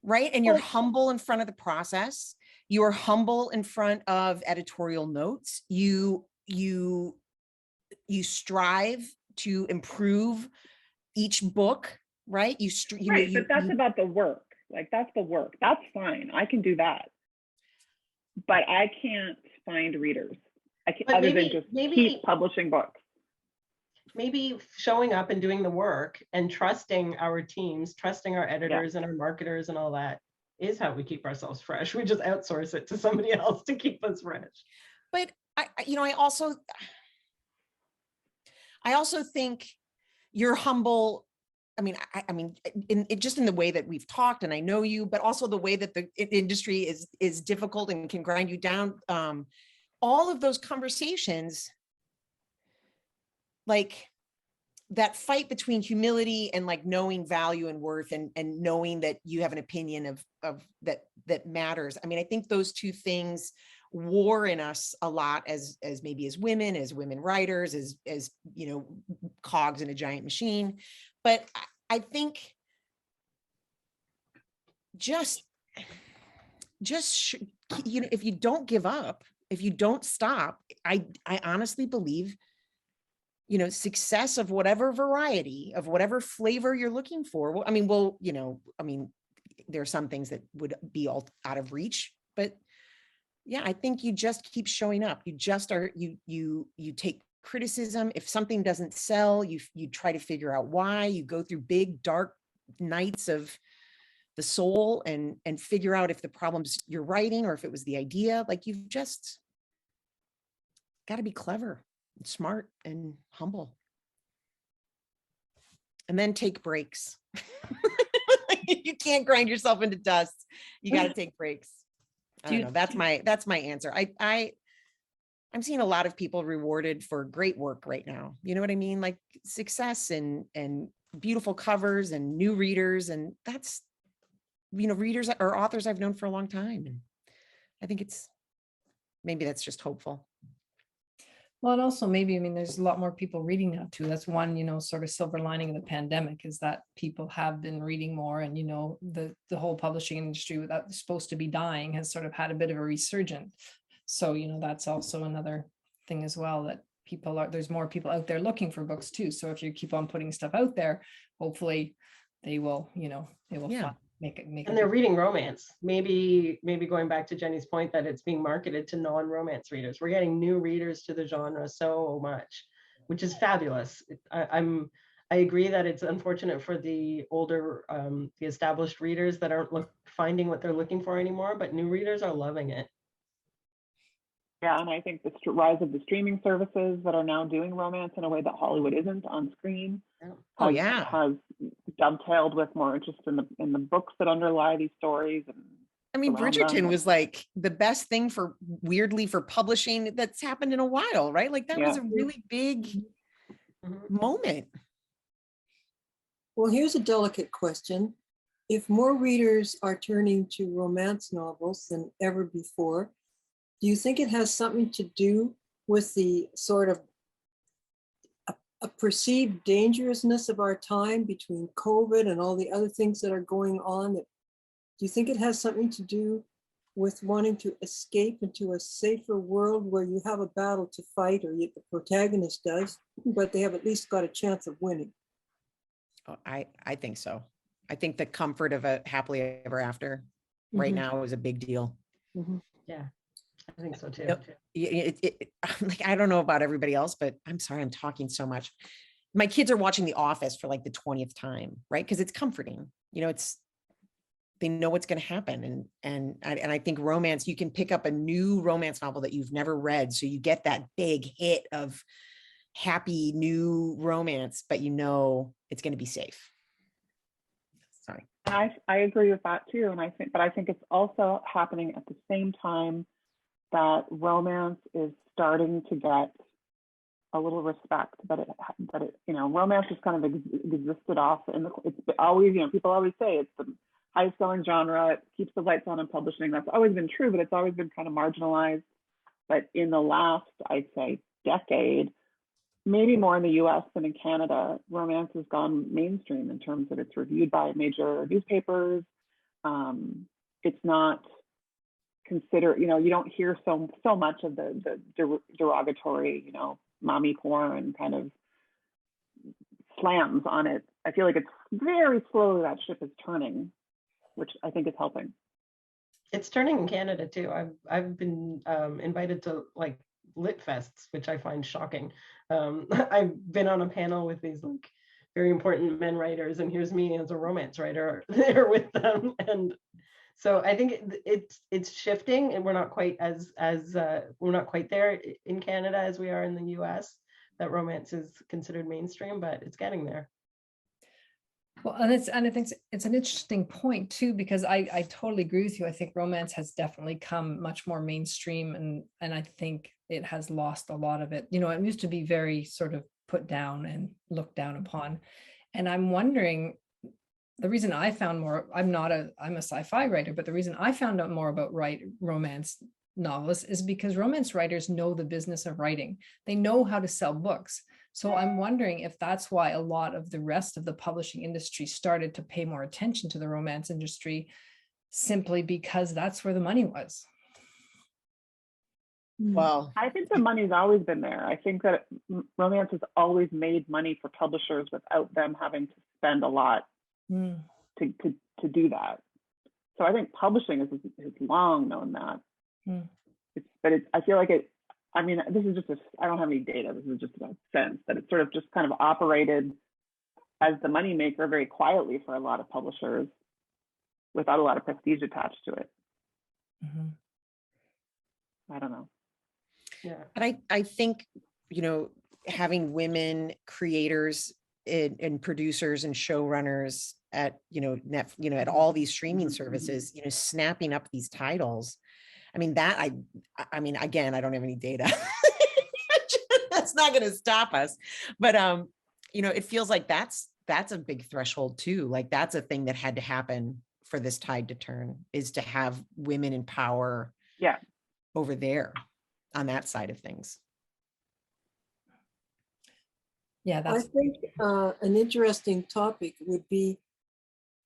S4: right? And you're humble in front of the process. You are humble in front of editorial notes. You strive to improve each book, right?
S5: But that's about the work. Like, that's the work. That's fine. I can do that. But I can't find readers. I can, other than just keep publishing books.
S2: Maybe showing up and doing the work and trusting our teams, trusting our editors and our marketers and all that is how we keep ourselves fresh. We just outsource it to somebody else to keep us fresh.
S4: But I also think you're humble. I mean, just in the way that we've talked, and I know you, but also the way that the industry is difficult and can grind you down. All of those conversations, like that fight between humility and like knowing value and worth, and knowing that you have an opinion of that matters. I mean, I think those two things war in us a lot as women writers, as cogs in a giant machine. But I think just if you don't give up, if you don't stop, I honestly believe, success of whatever variety, of whatever flavor you're looking for. Well, I mean, there are some things that would be all out of reach, but yeah, I think you just keep showing up. You just are, you take criticism. If something doesn't sell, you try to figure out why. You go through big, dark nights of the soul and figure out if the problem's you're writing or if it was the idea. Like, you've just got to be clever, and smart, and humble. And then take breaks. You can't grind yourself into dust. You got to take breaks. I don't know. That's my answer. I'm seeing a lot of people rewarded for great work right now. You know what I mean? Like success and beautiful covers and new readers. And that's, readers or authors I've known for a long time. And I think maybe that's just hopeful.
S3: Well, and also maybe, there's a lot more people reading now too. That's one, sort of silver lining of the pandemic, is that people have been reading more, and, the whole publishing industry that's supposed to be dying has sort of had a bit of a resurgence. So, that's also another thing as well, that there's more people out there looking for books too. So if you keep on putting stuff out there, hopefully they will, make it.
S2: And they're reading romance. Maybe going back to Jenny's point that it's being marketed to non-romance readers. We're getting new readers to the genre so much, which is fabulous. I'm I agree that it's unfortunate for the older, the established readers that aren't finding what they're looking for anymore, but new readers are loving it.
S5: Yeah, and I think the rise of the streaming services that are now doing romance in a way that Hollywood isn't on screen
S4: Oh yeah.
S5: has dovetailed with more interest in the books that underlie these stories. And
S4: I mean,
S5: around
S4: Bridgerton
S5: them.
S4: was like the best thing for weirdly for publishing that's happened in a while, right? Like that was
S5: Yeah.
S4: a really big moment.
S6: Well, here's a delicate question. If more readers are turning to romance novels than ever before, do you think it has something to do with the sort of a perceived dangerousness of our time between COVID and all the other things that are going on? Do you think it has something to do with wanting to escape into a safer world where you have a battle to fight, or the protagonist does, but they have at least got a chance of winning?
S4: Oh, I think so. I think the comfort of a happily ever after right now is a big deal.
S2: Yeah, I think so too.
S4: Like, I don't know about everybody else, but I'm sorry, I'm talking so much. My kids are watching The Office for like the 20th time, right? Because it's comforting. You know, they know what's going to happen. And I think romance, you can pick up a new romance novel that you've never read. So you get that big hit of happy new romance, but you know it's going to be safe. Sorry.
S5: I agree with that too. And I think it's also happening at the same time that romance is starting to get a little respect, that it romance just kind of existed off it's always, people always say it's the highest selling genre, it keeps the lights on in publishing. That's always been true, but it's always been kind of marginalized. But in the last, I'd say, decade, maybe more in the US than in Canada, romance has gone mainstream in terms of it's reviewed by major newspapers. It's not considered, you don't hear so much of the derogatory, mommy porn kind of slams on it. I feel like it's very slowly that ship is turning, which I think is helping.
S2: It's turning in Canada too. I've been invited to like lit fests, which I find shocking. I've been on a panel with these like very important men writers, and here's me as a romance writer there with them. And so I think it's shifting, and we're not quite we're not quite there in Canada as we are in the US, that romance is considered mainstream, but it's getting there.
S3: Well, and I think it's an interesting point too, because I totally agree with you. I think romance has definitely come much more mainstream, and I think it has lost a lot of it. It used to be very sort of put down and looked down upon. And I'm wondering, the reason I found more, I'm a sci-fi writer, but the reason I found out more about romance novelists is because romance writers know the business of writing. They know how to sell books. So I'm wondering if that's why a lot of the rest of the publishing industry started to pay more attention to the romance industry, simply because that's where the money was.
S4: Well,
S5: I think the money's always been there. I think that romance has always made money for publishers without them having to spend a lot to do that. So I think publishing has long known that. I feel like this is just I don't have any data. This is just a sense that it's sort of just kind of operated as the moneymaker very quietly for a lot of publishers without a lot of prestige attached to it. I don't know.
S2: Yeah.
S4: But I think, having women creators and producers and showrunners at, at all these streaming services, snapping up these titles. I mean, again, I don't have any data. That's not going to stop us. But, it feels like that's a big threshold too. Like that's a thing that had to happen for this tide to turn, is to have women in power over there on that side of things.
S3: Yeah,
S6: I think an interesting topic would be,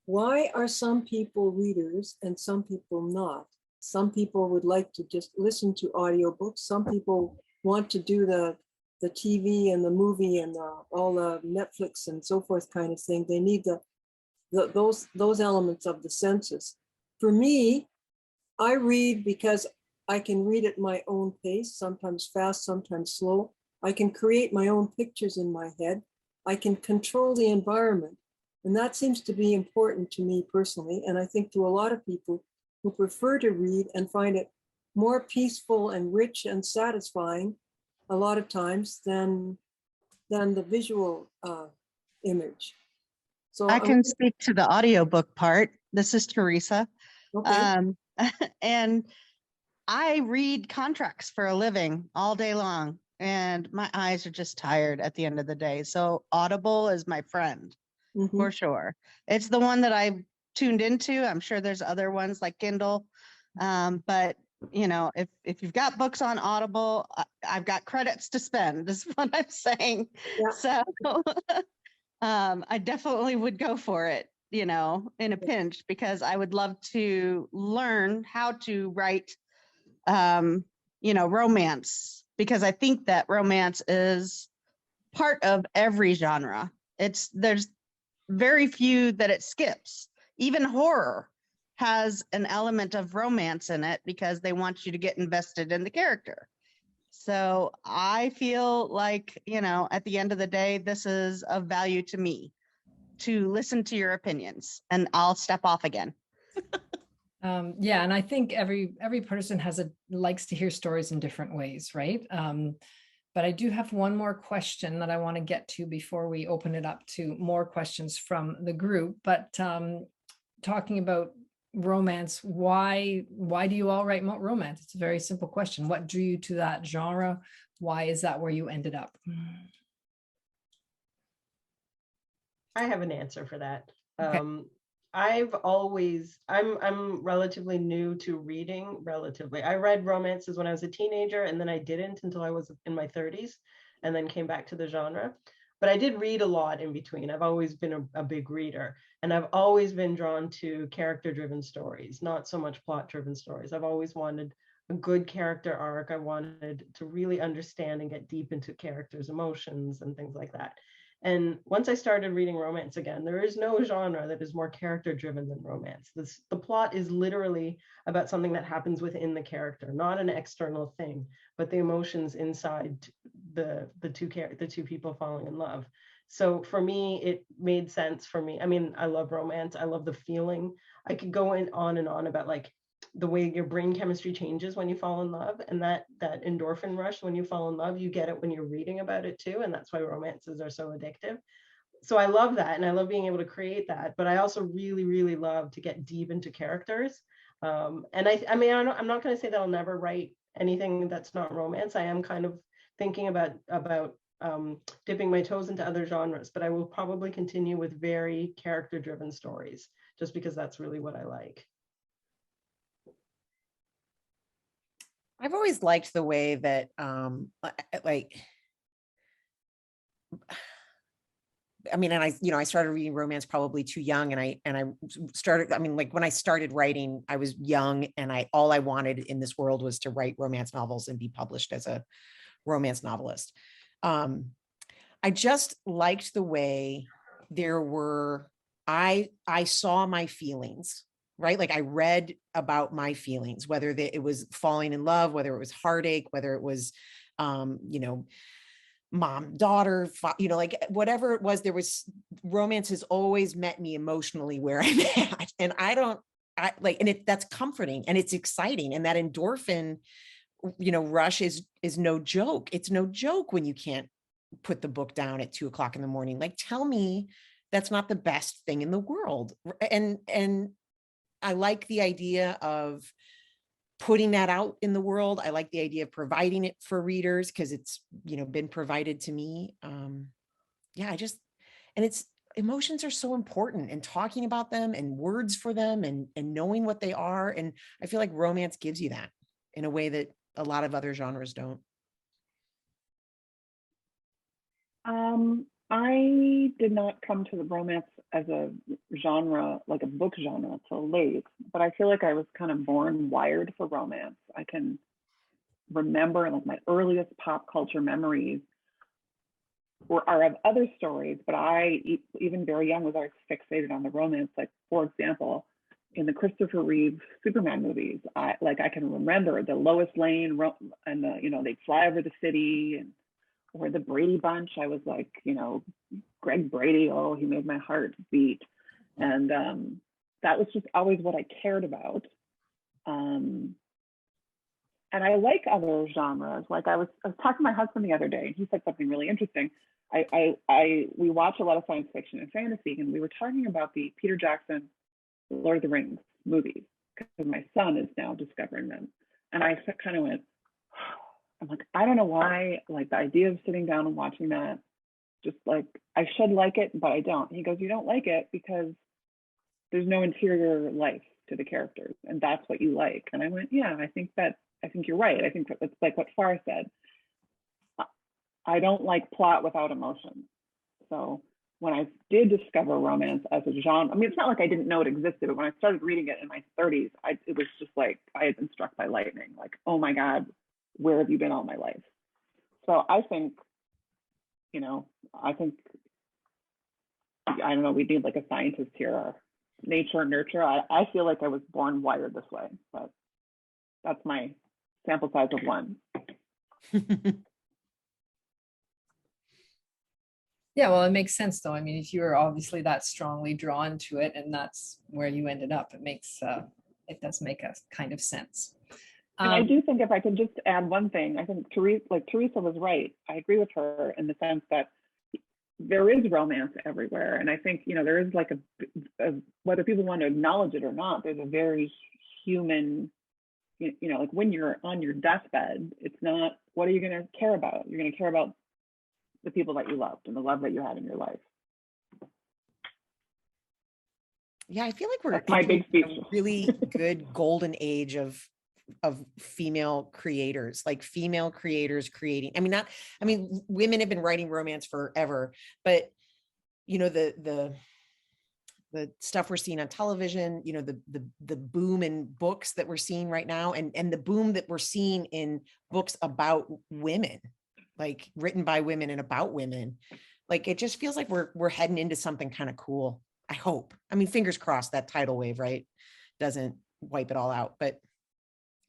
S6: why are some people readers and some people not? Some people would like to just listen to audiobooks. Some people want to do the TV and the movie and all the Netflix and so forth kind of thing. They need those elements of the senses. For me, I read because I can read at my own pace, sometimes fast, sometimes slow. I can create my own pictures in my head. I can control the environment. And that seems to be important to me personally. And I think to a lot of people who prefer to read and find it more peaceful and rich and satisfying a lot of times than the visual image. So
S7: I can speak to the audiobook part. This is Teresa.
S6: okay.
S7: And I read contracts for a living all day long, and my eyes are just tired at the end of the day. So Audible is my friend for sure. It's the one that I've tuned into. I'm sure there's other ones like Kindle. But you know, if you've got books on Audible, I've got credits to spend, is what I'm saying.
S6: Yeah.
S7: So I definitely would go for it, you know, in a pinch, because I would love to learn how to write, you know, romance, because I think that romance is part of every genre. There's very few that it skips. Even horror has an element of romance in it because they want you to get invested in the character. So I feel like, you know, at the end of the day, this is of value to me to listen to your opinions, and I'll step off again.
S3: Yeah, and I think every person likes to hear stories in different ways, right? But I do have one more question that I want to get to before we open it up to more questions from the group. But talking about romance, why do you all write romance? It's a very simple question. What drew you to that genre? Why is that where you ended up?
S2: I have an answer for that.
S3: Okay.
S2: I'm relatively new to reading, relatively. I read romances when I was a teenager, and then I didn't until I was in my 30s, and then came back to the genre. But I did read a lot in between. I've always been a big reader, and I've always been drawn to character-driven stories, not so much plot-driven stories. I've always wanted a good character arc. I wanted to really understand and get deep into characters' emotions and things like that. And once I started reading romance again, there is no genre that is more character driven than romance. The plot is literally about something that happens within the character, not an external thing, but the emotions inside the two people falling in love. So for me, it made sense for me. I mean, I love romance. I love the feeling. I could go on and on about like the way your brain chemistry changes when you fall in love, and that endorphin rush when you fall in love, you get it when you're reading about it too, and that's why romances are so addictive. So I love that, and I love being able to create that, but I also really, really love to get deep into characters. And I mean, I'm not going to say that I'll never write anything that's not romance. I am kind of thinking about dipping my toes into other genres, but I will probably continue with very character driven stories, just because that's really what I like.
S4: I've always liked the way that like I mean, and I started reading romance probably too young, and I started, I mean, like when I started writing, I was young, and all I wanted in this world was to write romance novels and be published as a romance novelist. I just liked the way there were, I saw my feelings, right? Like I read about my feelings, whether it was falling in love, whether it was heartache, whether it was, you know, mom, daughter, you know, like whatever it was, there was, romance has always met me emotionally where I'm at. And that's comforting and it's exciting. And that endorphin, you know, rush is no joke. It's no joke when you can't put the book down at 2 o'clock in the morning. Like, tell me that's not the best thing in the world. And I like the idea of putting that out in the world. I like the idea of providing it for readers because it's, you know, been provided to me. Yeah, it's, emotions are so important, and talking about them and words for them and knowing what they are. And I feel like romance gives you that in a way that a lot of other genres don't.
S5: I did not come to the romance as a genre, like a book genre, till late, but I feel like I was kind of born wired for romance. I can remember like my earliest pop culture memories are of other stories, but I, even very young, was always fixated on the romance. Like, for example, in the Christopher Reeve Superman movies, I can remember the Lois Lane and the, you know, they fly over the city, and or the Brady Bunch. I was like, you know, Greg Brady, oh, he made my heart beat. And that was just always what I cared about. And I like other genres. Like I was talking to my husband the other day, and he said something really interesting. We watch a lot of science fiction and fantasy, and we were talking about the Peter Jackson Lord of the Rings movies, because my son is now discovering them. And I kind of went, I'm like, I don't know why, like the idea of sitting down and watching that, just like, I should like it, but I don't. He goes, you don't like it because there's no interior life to the characters, and that's what you like. And I went, yeah, I think you're right. I think it's like what Farah said. I don't like plot without emotion. So when I did discover romance as a genre, I mean, it's not like I didn't know it existed, but when I started reading it in my 30s, it was just like I had been struck by lightning. Like, oh my God, where have you been all my life? So I think, you know, I don't know, we need like a scientist here, or nature and nurture. I feel like I was born wired this way, but that's my sample size of one.
S3: Yeah, well, it makes sense though. I mean, if you're obviously that strongly drawn to it and that's where you ended up, it does make a kind of sense.
S5: And I do think, if I could just add one thing, I think Teresa was right. I agree with her in the sense that there is romance everywhere. And I think, you know, there is like whether people want to acknowledge it or not, there's a very human, you know, like when you're on your deathbed, it's not, what are you going to care about? You're going to care about the people that you loved and the love that you had in your life.
S4: Yeah, I feel like we're
S5: my big speech.
S4: a really good golden age of female creators, like female creators creating. Women have been writing romance forever, but you know, the stuff we're seeing on television, you know, the boom in books that we're seeing right now, and the boom that we're seeing in books about women, like written by women and about women. Like, it just feels like we're heading into something kind of cool. I hope. I mean, fingers crossed that tidal wave, right, doesn't wipe it all out, but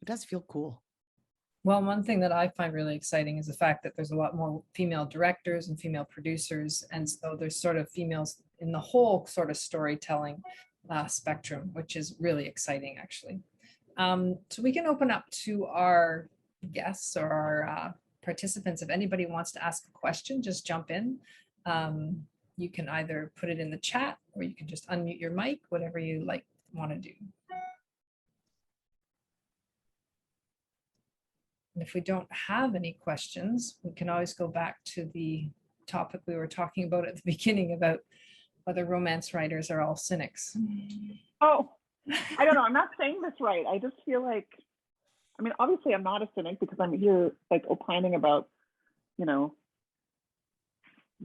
S4: it does feel cool.
S3: Well, one thing that I find really exciting is the fact that there's a lot more female directors and female producers. And so there's sort of females in the whole sort of storytelling spectrum, which is really exciting, actually. So we can open up to our guests or our participants. If anybody wants to ask a question, just jump in. You can either put it in the chat or you can just unmute your mic, whatever you want to do. And if we don't have any questions, we can always go back to the topic we were talking about at the beginning about whether romance writers are all cynics.
S5: Oh, I don't know. I'm not saying this right. I just feel like, I mean, obviously I'm not a cynic because I'm here like opining about, you know,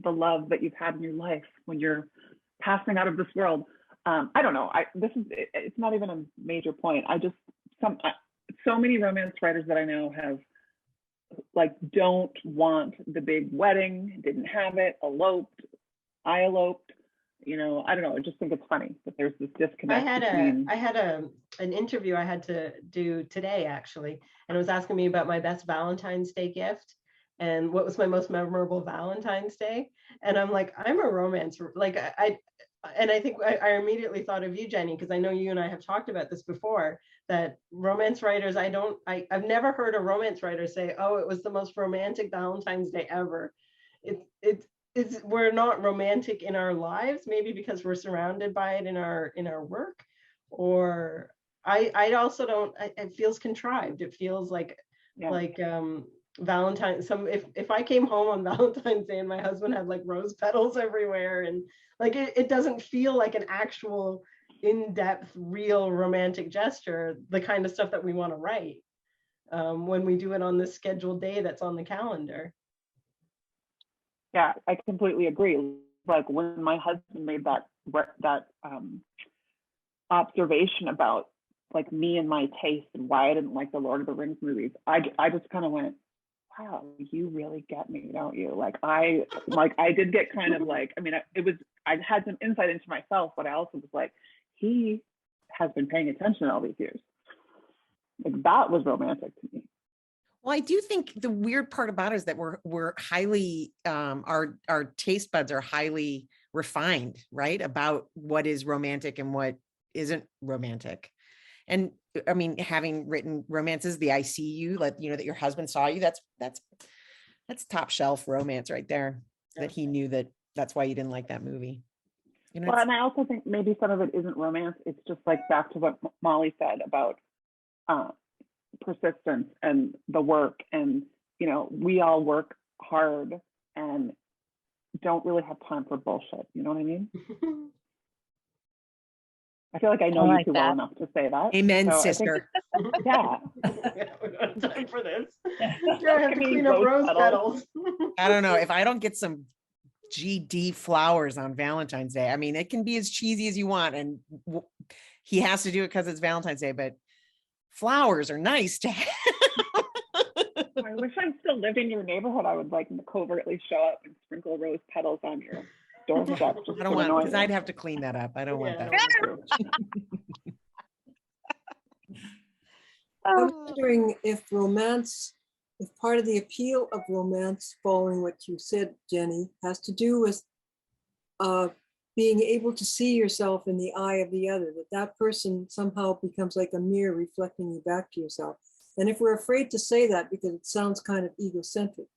S5: the love that you've had in your life when you're passing out of this world. I don't know. It's not even a major point. So many romance writers that I know have don't want the big wedding, didn't have it, eloped, I eloped, you know, I don't know. I just think it's funny that there's this disconnect.
S2: I had an interview I had to do today, actually, and it was asking me about my best Valentine's Day gift and what was my most memorable Valentine's Day. And I'm like, I'm a romance, and I think I immediately thought of you, Jenny, because I know you and I have talked about this before, that romance writers, I've never heard a romance writer say, oh, it was the most romantic Valentine's Day ever. We're not romantic in our lives, maybe because we're surrounded by it in our work, or I also don't, it feels contrived. It feels like Valentine's, if I came home on Valentine's Day and my husband had like rose petals everywhere, and like it doesn't feel like an actual in-depth real romantic gesture, the kind of stuff that we want to write when we do it on this scheduled day that's on the calendar.
S5: Yeah, I completely agree. Like when my husband made that observation about like me and my taste and why I didn't like the Lord of the Rings movies, I just kind of went, wow, you really get me, don't you? I did get kind of like, I mean, I had some insight into myself, but I also was like, he has been paying attention all these years. Like that was romantic to me.
S4: Well, I do think the weird part about it is that we're highly our taste buds are highly refined, right? About what is romantic and what isn't romantic. And I mean, having written romances, the I see you, like, you know, that your husband saw you, that's top shelf romance right there. That he knew that's why you didn't like that movie. You know,
S5: Well, and I also think maybe some of it isn't romance. It's just like back to what Molly said about persistence and the work. And, you know, we all work hard and don't really have time for bullshit. You know what I mean? I feel like I know you too well enough to say that.
S4: amen,
S5: So I think-
S4: sister.
S5: yeah.
S2: Yeah, we don't have time for this.
S5: Yeah.
S2: Yeah, I have to clean up rose petals.
S4: I don't know if I don't get some GD flowers on Valentine's Day. I mean, it can be as cheesy as you want, and he has to do it because it's Valentine's Day, but flowers are nice to have.
S5: I wish I still lived in your neighborhood. I would like covertly show up and sprinkle rose petals on your doorstep.
S4: I don't want, because I'd have to clean that up. I don't want that.
S6: I'm wondering if romance, if part of the appeal of romance, following what you said, Jenny, has to do with being able to see yourself in the eye of the other, that person somehow becomes like a mirror reflecting you back to yourself. And if we're afraid to say that because it sounds kind of egocentric,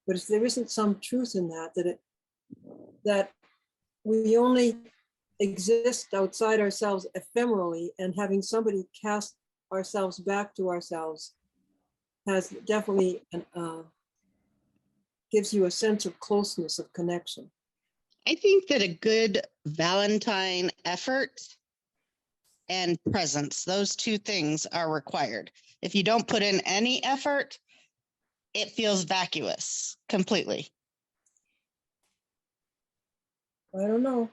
S6: but if there isn't some truth in that, that we only exist outside ourselves ephemerally, and having somebody cast ourselves back to ourselves has definitely gives you a sense of closeness, of connection.
S7: I think that a good Valentine effort and presence, those two things are required. If you don't put in any effort, it feels vacuous completely.
S6: I don't know.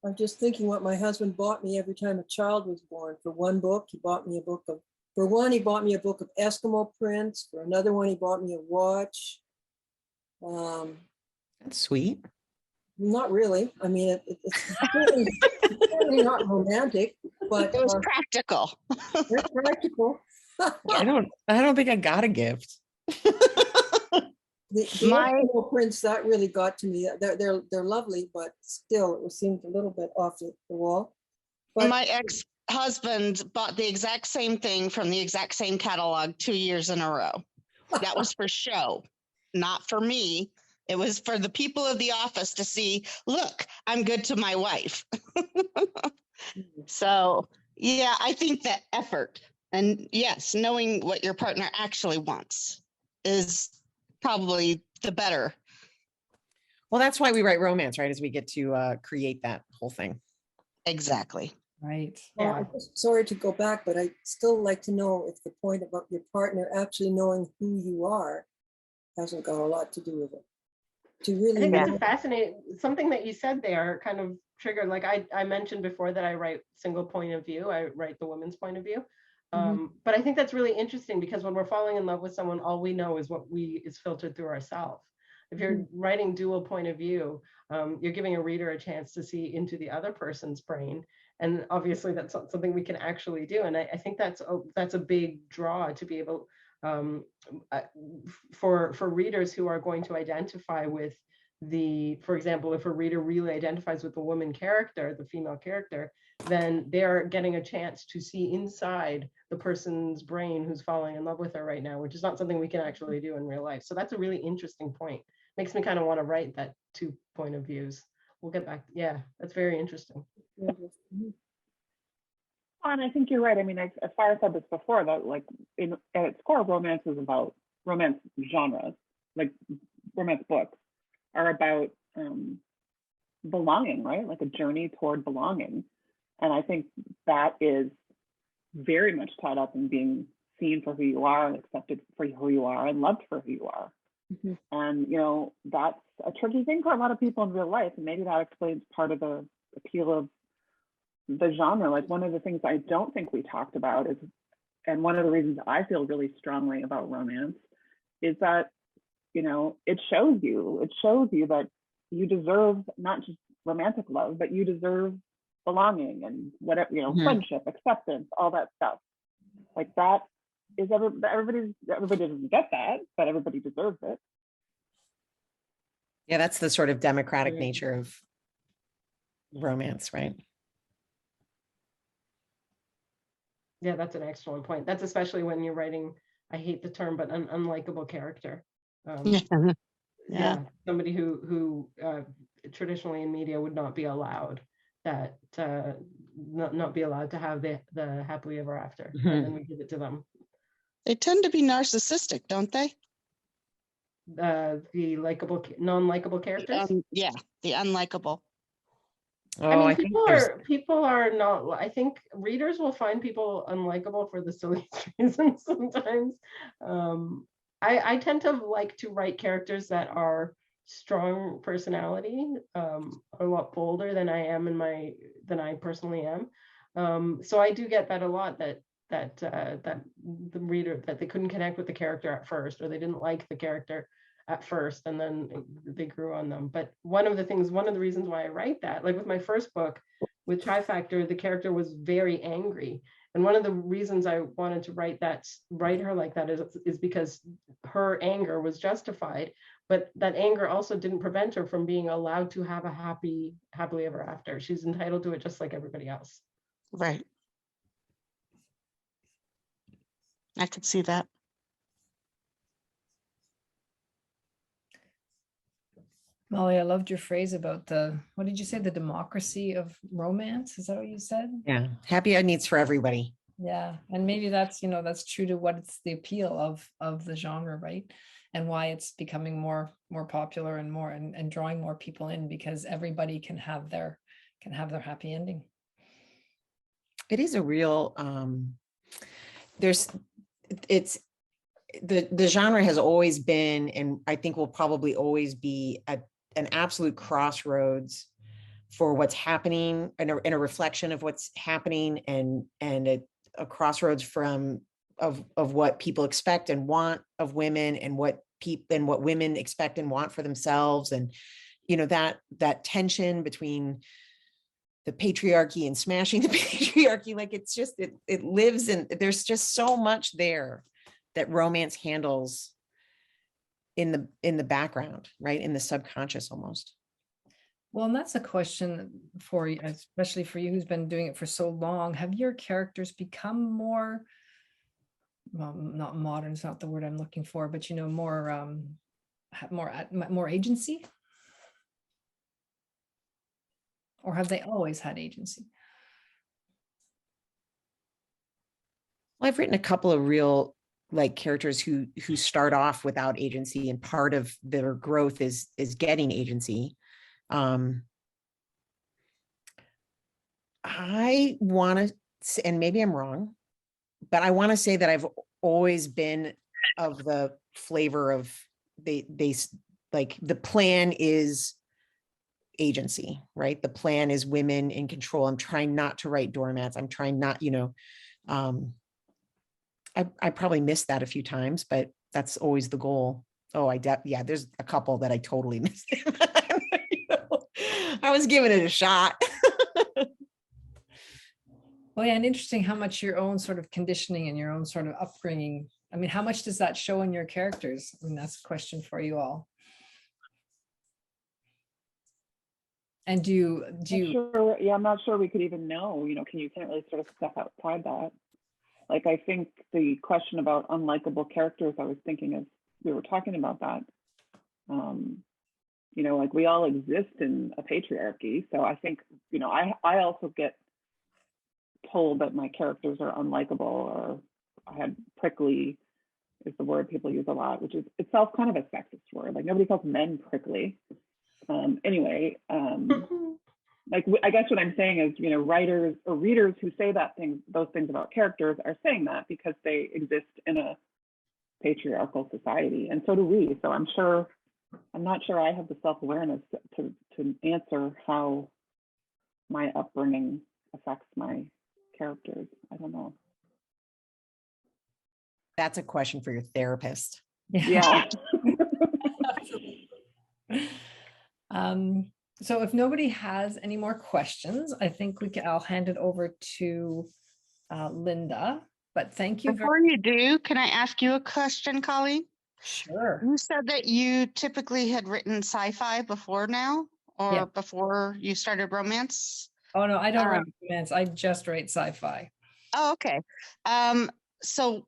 S6: I'm just thinking what my husband bought me every time a child was born. For one book, he bought me a book of, for one, he bought me a book of Eskimo prints. For another one, he bought me a watch.
S4: That's sweet.
S6: Not really. I mean, it's certainly not romantic, but
S7: It was practical.
S6: they're practical.
S4: I don't think I got a gift.
S6: The Eskimo prints, that really got to me. They're lovely, but still, it seemed a little bit off the wall. But
S7: My ex-husband bought the exact same thing from the exact same catalog 2 years in a row. That was for show, not for me. It was for the people of the office to see, look, I'm good to my wife. So, yeah, I think that effort and yes, knowing what your partner actually wants is probably the better.
S4: Well, that's why we write romance, right? As we get to create that whole thing.
S7: Exactly.
S3: Right.
S6: well, I'm just sorry to go back, but I still like to know if the point about your partner actually knowing who you are hasn't got a lot to do with it. To
S2: I
S6: really
S2: think that's
S6: know.
S2: a fascinating, something that you said there kind of triggered, like I mentioned before that I write single point of view, I write the woman's point of view. But I think that's really interesting because when we're falling in love with someone, all we know is what is filtered through ourselves. If you're writing dual point of view, you're giving a reader a chance to see into the other person's brain. And obviously that's something we can actually do. And I think that's a big draw to be able, for readers who are going to identify with for example, if a reader really identifies with the woman character, the female character, then they're getting a chance to see inside the person's brain who's falling in love with her right now, which is not something we can actually do in real life. So that's a really interesting point. Makes me kind of want to write that 2 point of views. We'll get back. Yeah, that's very interesting.
S5: And I think you're right. I mean, as Farah said this before, that like at its core, romance is about romance genres, like romance books are about belonging, right? Like a journey toward belonging. And I think that is very much tied up in being seen for who you are and accepted for who you are and loved for who you are. And, you know, that's a tricky thing for a lot of people in real life. And maybe that explains part of the appeal of the genre. Like one of the things I don't think we talked about is, and one of the reasons I feel really strongly about romance is that, you know, it shows you that you deserve not just romantic love, but you deserve belonging and whatever, you know, friendship, acceptance, all that stuff. Like that everybody doesn't get that, but everybody deserves it.
S4: Yeah, that's the sort of democratic
S2: Yeah.
S4: nature of romance, right?
S2: Yeah, that's an excellent point. That's especially when you're writing, I hate the term, but an unlikable character.
S7: Yeah.
S2: Yeah, somebody who traditionally in media would not be allowed that not be allowed to have the happily ever after, and then we give it to them.
S7: They tend to be narcissistic, don't they?
S2: The likable, non-likable characters.
S7: Yeah, the unlikable.
S4: Oh,
S2: I mean,
S4: think there's
S2: people are not. I think readers will find people unlikable for the silliest reasons sometimes. I tend to like to write characters that are strong personality, a lot bolder than I personally am. So I do get that a lot, that the reader, that they couldn't connect with the character at first, or they didn't like the character at first, and then they grew on them. But one of the reasons why I write that, like with my first book, with Tri Factor, the character was very angry. And one of the reasons I wanted to write her like that is because her anger was justified, but that anger also didn't prevent her from being allowed to have a happily ever after. She's entitled to it just like everybody else.
S7: Right. I could see that.
S3: Molly, I loved your phrase about what did you say? The democracy of romance. Is that what you said?
S4: yeah, happy endings for everybody.
S3: Yeah. And maybe that's, that's true to what it's the appeal of the genre, right? And why it's becoming more popular and more and drawing more people in, because everybody can have their happy ending.
S4: It is a real the genre has always been, and I think will probably always be, an absolute crossroads for what's happening, and a reflection of what's happening, and a crossroads of what people expect and want of women, and what women expect and want for themselves, and that tension between the patriarchy and smashing the patriarchy. Like, it's just, it lives in, there's just so much there that romance handles in the background, right? In the subconscious almost.
S3: Well, and that's a question for you, especially for you who's been doing it for so long. Have your characters become more, well, not modern, it's not the word I'm looking for, but more agency? Or have they always had agency?
S4: Well, I've written a couple of real characters who start off without agency, and part of their growth is getting agency. I want to, and maybe I'm wrong, but I want to say that I've always been of the flavor of they the plan is agency, right? The plan is women in control. I'm trying not to write doormats. I'm trying not, I probably missed that a few times, but that's always the goal. Oh, yeah, there's a couple that I totally missed. I was giving it a shot.
S3: Well, yeah, and interesting how much your own sort of conditioning and your own sort of upbringing, I mean, how much does that show in your characters? I mean, that's a question for you all. And do you
S5: sure, yeah, I'm not sure we could even know, you can't really sort of step outside that. Like, I think the question about unlikable characters, I was thinking as we were talking about that, like, we all exist in a patriarchy. So I think, I also get told that my characters are unlikable, or I had prickly is the word people use a lot, which is itself kind of a sexist word. Like, nobody calls men prickly. Anyway, like, I guess what I'm saying is, writers or readers who say those things about characters are saying that because they exist in a patriarchal society, and so do we. So I'm not sure I have the self-awareness to answer how my upbringing affects my characters. I don't know.
S4: That's a question for your therapist.
S5: Yeah.
S3: So if nobody has any more questions, I think I'll hand it over to Linda. But thank you very
S7: Before you do, can I ask you a question, Colleen?
S3: sure.
S7: You said that you typically had written sci-fi before now, or
S3: Yeah.
S7: before you started romance.
S3: Oh no, I don't write
S7: Um,
S3: romance. I just write sci-fi.
S7: Oh, okay. So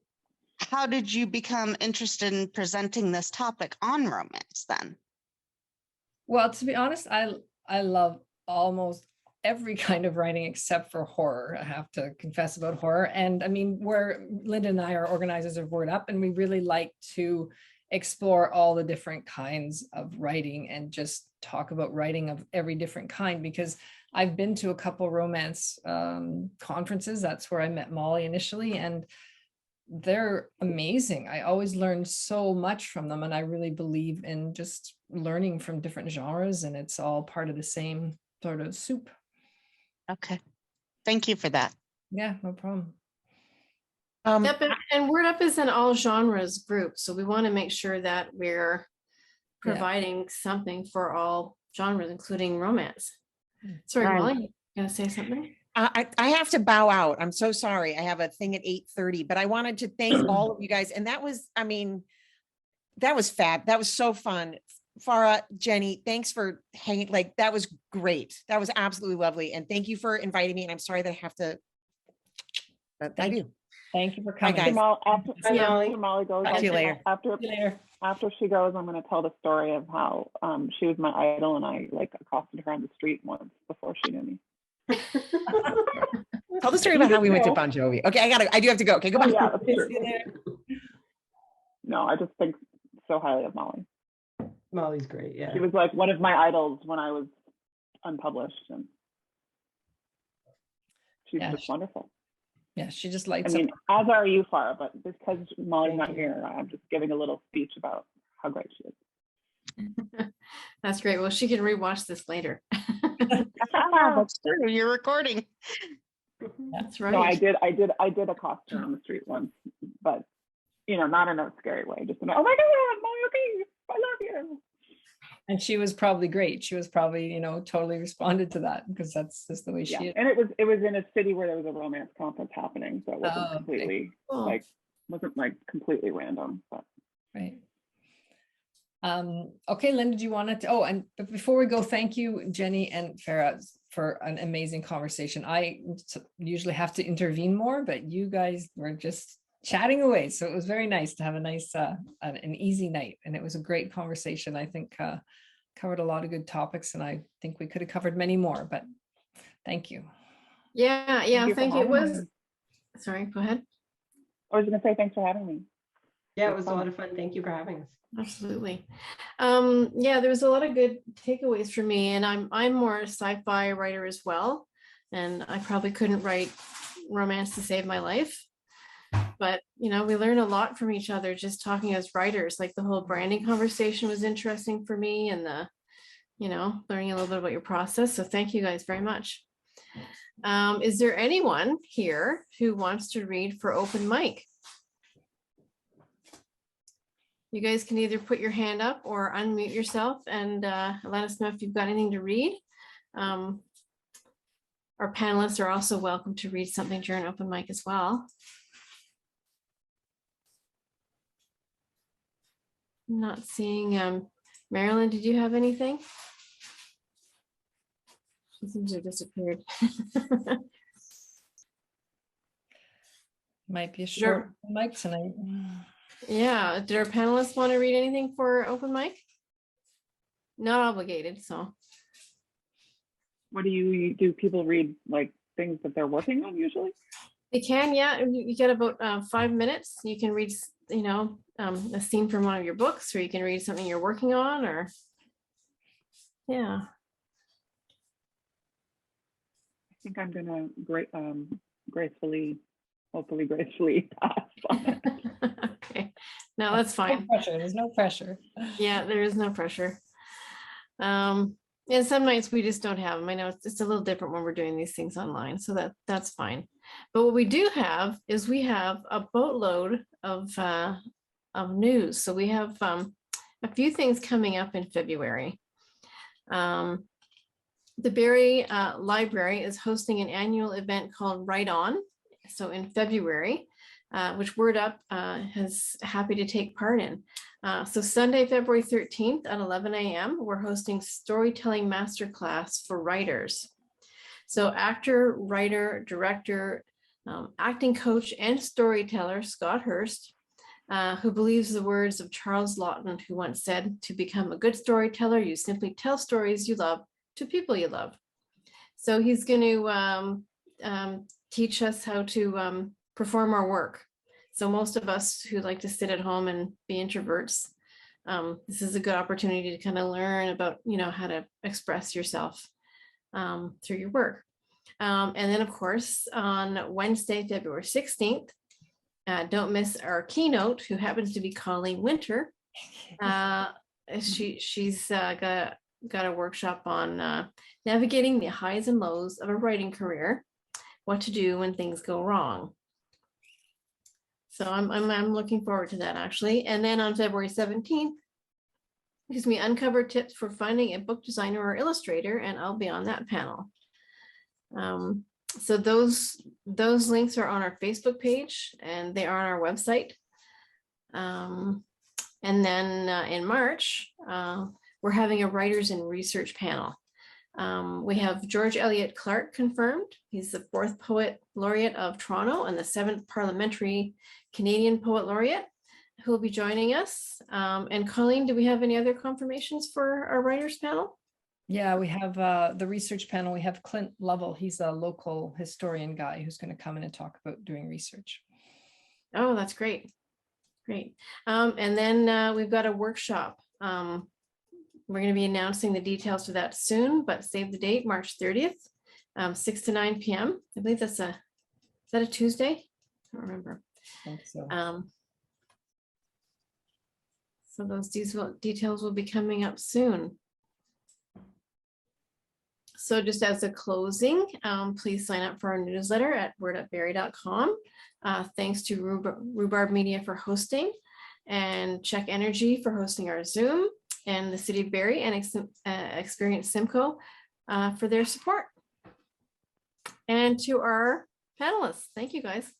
S7: how did you become interested in presenting this topic on romance then?
S3: Well, to be honest, I love almost every kind of writing except for horror. I have to confess about horror. And I mean, Linda and I are organizers of Word Up, and we really like to explore all the different kinds of writing and just talk about writing of every different kind, because I've been to a couple romance conferences. That's where I met Molly initially, and they're amazing. I always learn so much from them, and I really believe in just learning from different genres, and it's all part of the same sort of soup.
S7: Okay. Thank you for that.
S3: Yeah, no problem.
S1: Yep, and Word Up is an all genres group, so we want to make sure that we're
S3: Yeah.
S1: providing something for all genres, including romance. Sorry,
S7: Right.
S1: Molly, you gonna say something?
S4: I have to bow out. I'm so sorry. I have a thing at 8:30, but I wanted to thank all of you guys. And that was, I mean, that was fab. That was so fun. Farah, Jenny, thanks for hanging. Like, that was great. That was absolutely lovely. And thank you for inviting me. And I'm sorry that I have to, but I do.
S3: Thank you for
S4: Bye,
S3: coming.
S4: guys.
S5: After,
S2: Bye, Molly.
S5: after Molly goes,
S4: Talk to you later.
S5: After
S3: See you later.
S5: after she goes, I'm going to tell the story of how she was my idol and I like accosted her on the street once before she knew me.
S4: Tell the story about how we went to Bon Jovi. Okay, I do have to go. Okay,
S5: Oh,
S4: goodbye.
S5: yeah, that's
S3: See
S5: true.
S3: you there.
S5: No, I just think so highly of Molly.
S2: Molly's great. Yeah.
S5: She was like one of my idols when I was unpublished, and she's
S3: Yeah,
S5: just wonderful.
S3: Yeah, she just
S5: I
S3: lights
S5: mean,
S3: up.
S5: as are you, Farah, but because Molly's
S2: Thank
S5: not
S2: you.
S5: here, I'm just giving a little speech about how great she is.
S1: That's great. Well, she can rewatch this later.
S7: That's true. You're recording.
S1: That's
S5: No, I
S1: right.
S5: did accost her on the street once, but not in a scary way. Just in a, oh my God, Molly, okay, I love you.
S3: And she was probably great. She was probably, totally responded to that, because that's just the way she
S5: Yeah,
S3: is.
S5: and it was in a city where there was a romance conference happening, so it wasn't
S3: Oh, okay.
S5: completely
S1: Cool.
S5: completely random. But
S3: Right. Okay, Linda, do you want to, but before we go, thank you, Jenny and Farah, for an amazing conversation. I usually have to intervene more, but you guys were just chatting away. So it was very nice to have a nice, an easy night. And it was a great conversation. I think covered a lot of good topics, and I think we could have covered many more, but thank you.
S1: Yeah,
S5: you for
S1: thank you. It
S5: having
S1: was,
S5: me.
S1: sorry, go ahead.
S5: I was going to say thanks for having me.
S2: Yeah, it was a lot of fun. Thank you for having us.
S1: Absolutely. Yeah, there was a lot of good takeaways for me, and I'm more a sci-fi writer as well, and I probably couldn't write romance to save my life, but we learn a lot from each other just talking as writers. Like the whole branding conversation was interesting for me, and the learning a little bit about your process. So thank you guys very much. Is there anyone here who wants to read for open mic? You guys can either put your hand up or unmute yourself and let us know if you've got anything to read. Our panelists are also welcome to read something during open mic as well. I'm not seeing, Marilyn, did you have anything? She seems to have disappeared.
S3: Might be a short mic tonight.
S1: Yeah, did our panelists want to read anything for open mic? Not obligated, so.
S5: What do people read, like things that they're working on usually?
S1: They can, yeah. You get about 5 minutes. You can read, a scene from one of your books, or you can read something you're working on, or yeah.
S5: I think I'm gonna hopefully gracefully pass on it.
S1: Okay, no, that's fine.
S3: No pressure. There's no pressure.
S1: Yeah, there is no pressure. And some nights we just don't have them. I know it's a little different when we're doing these things online, so that's fine. But what we do have is we have a boatload of news. So we have a few things coming up in February. The Barrie Library is hosting an annual event called Write On. So in February, which Word Up is happy to take part in. So Sunday, February 13th at 11 a.m., we're hosting Storytelling Masterclass for writers. So actor, writer, director, acting coach, and storyteller Scott Hurst, who believes the words of Charles Lawton, who once said, "To become a good storyteller, you simply tell stories you love to people you love." So he's going to teach us how to perform our work. So most of us who like to sit at home and be introverts, this is a good opportunity to kind of learn about, how to express yourself through your work. And then, of course, on Wednesday, February 16th, don't miss our keynote, who happens to be Colleen Winter. She's got a workshop on navigating the highs and lows of a writing career, what to do when things go wrong. So I'm looking forward to that, actually. And then on February 17th, uncover tips for finding a book designer or illustrator, and I'll be on that panel. So those links are on our Facebook page, and they are on our website. And then in March, we're having a writers and research panel. We have George Eliot Clark confirmed. He's the 4th Poet Laureate of Toronto and the 7th Parliamentary Canadian Poet Laureate, who will be joining us. And Colleen, do we have any other confirmations for our writers panel?
S3: Yeah, we have the research panel. We have Clint Lovell. He's a local historian guy who's going to come in and talk about doing research.
S1: Oh, that's great. Great. And then we've got a workshop. We're going to be announcing the details for that soon, but save the date, March 30th, 6 to 9 p.m. I believe is that a Tuesday? I don't remember.
S3: I think so.
S1: So those details will be coming up soon. So just as a closing, please sign up for our newsletter at wordupbarrie.com. Thanks to Rhubarb Media for hosting, and Check Energy for hosting our Zoom, and the City of Barrie and Experience Simcoe for their support. And to our panelists, thank you guys.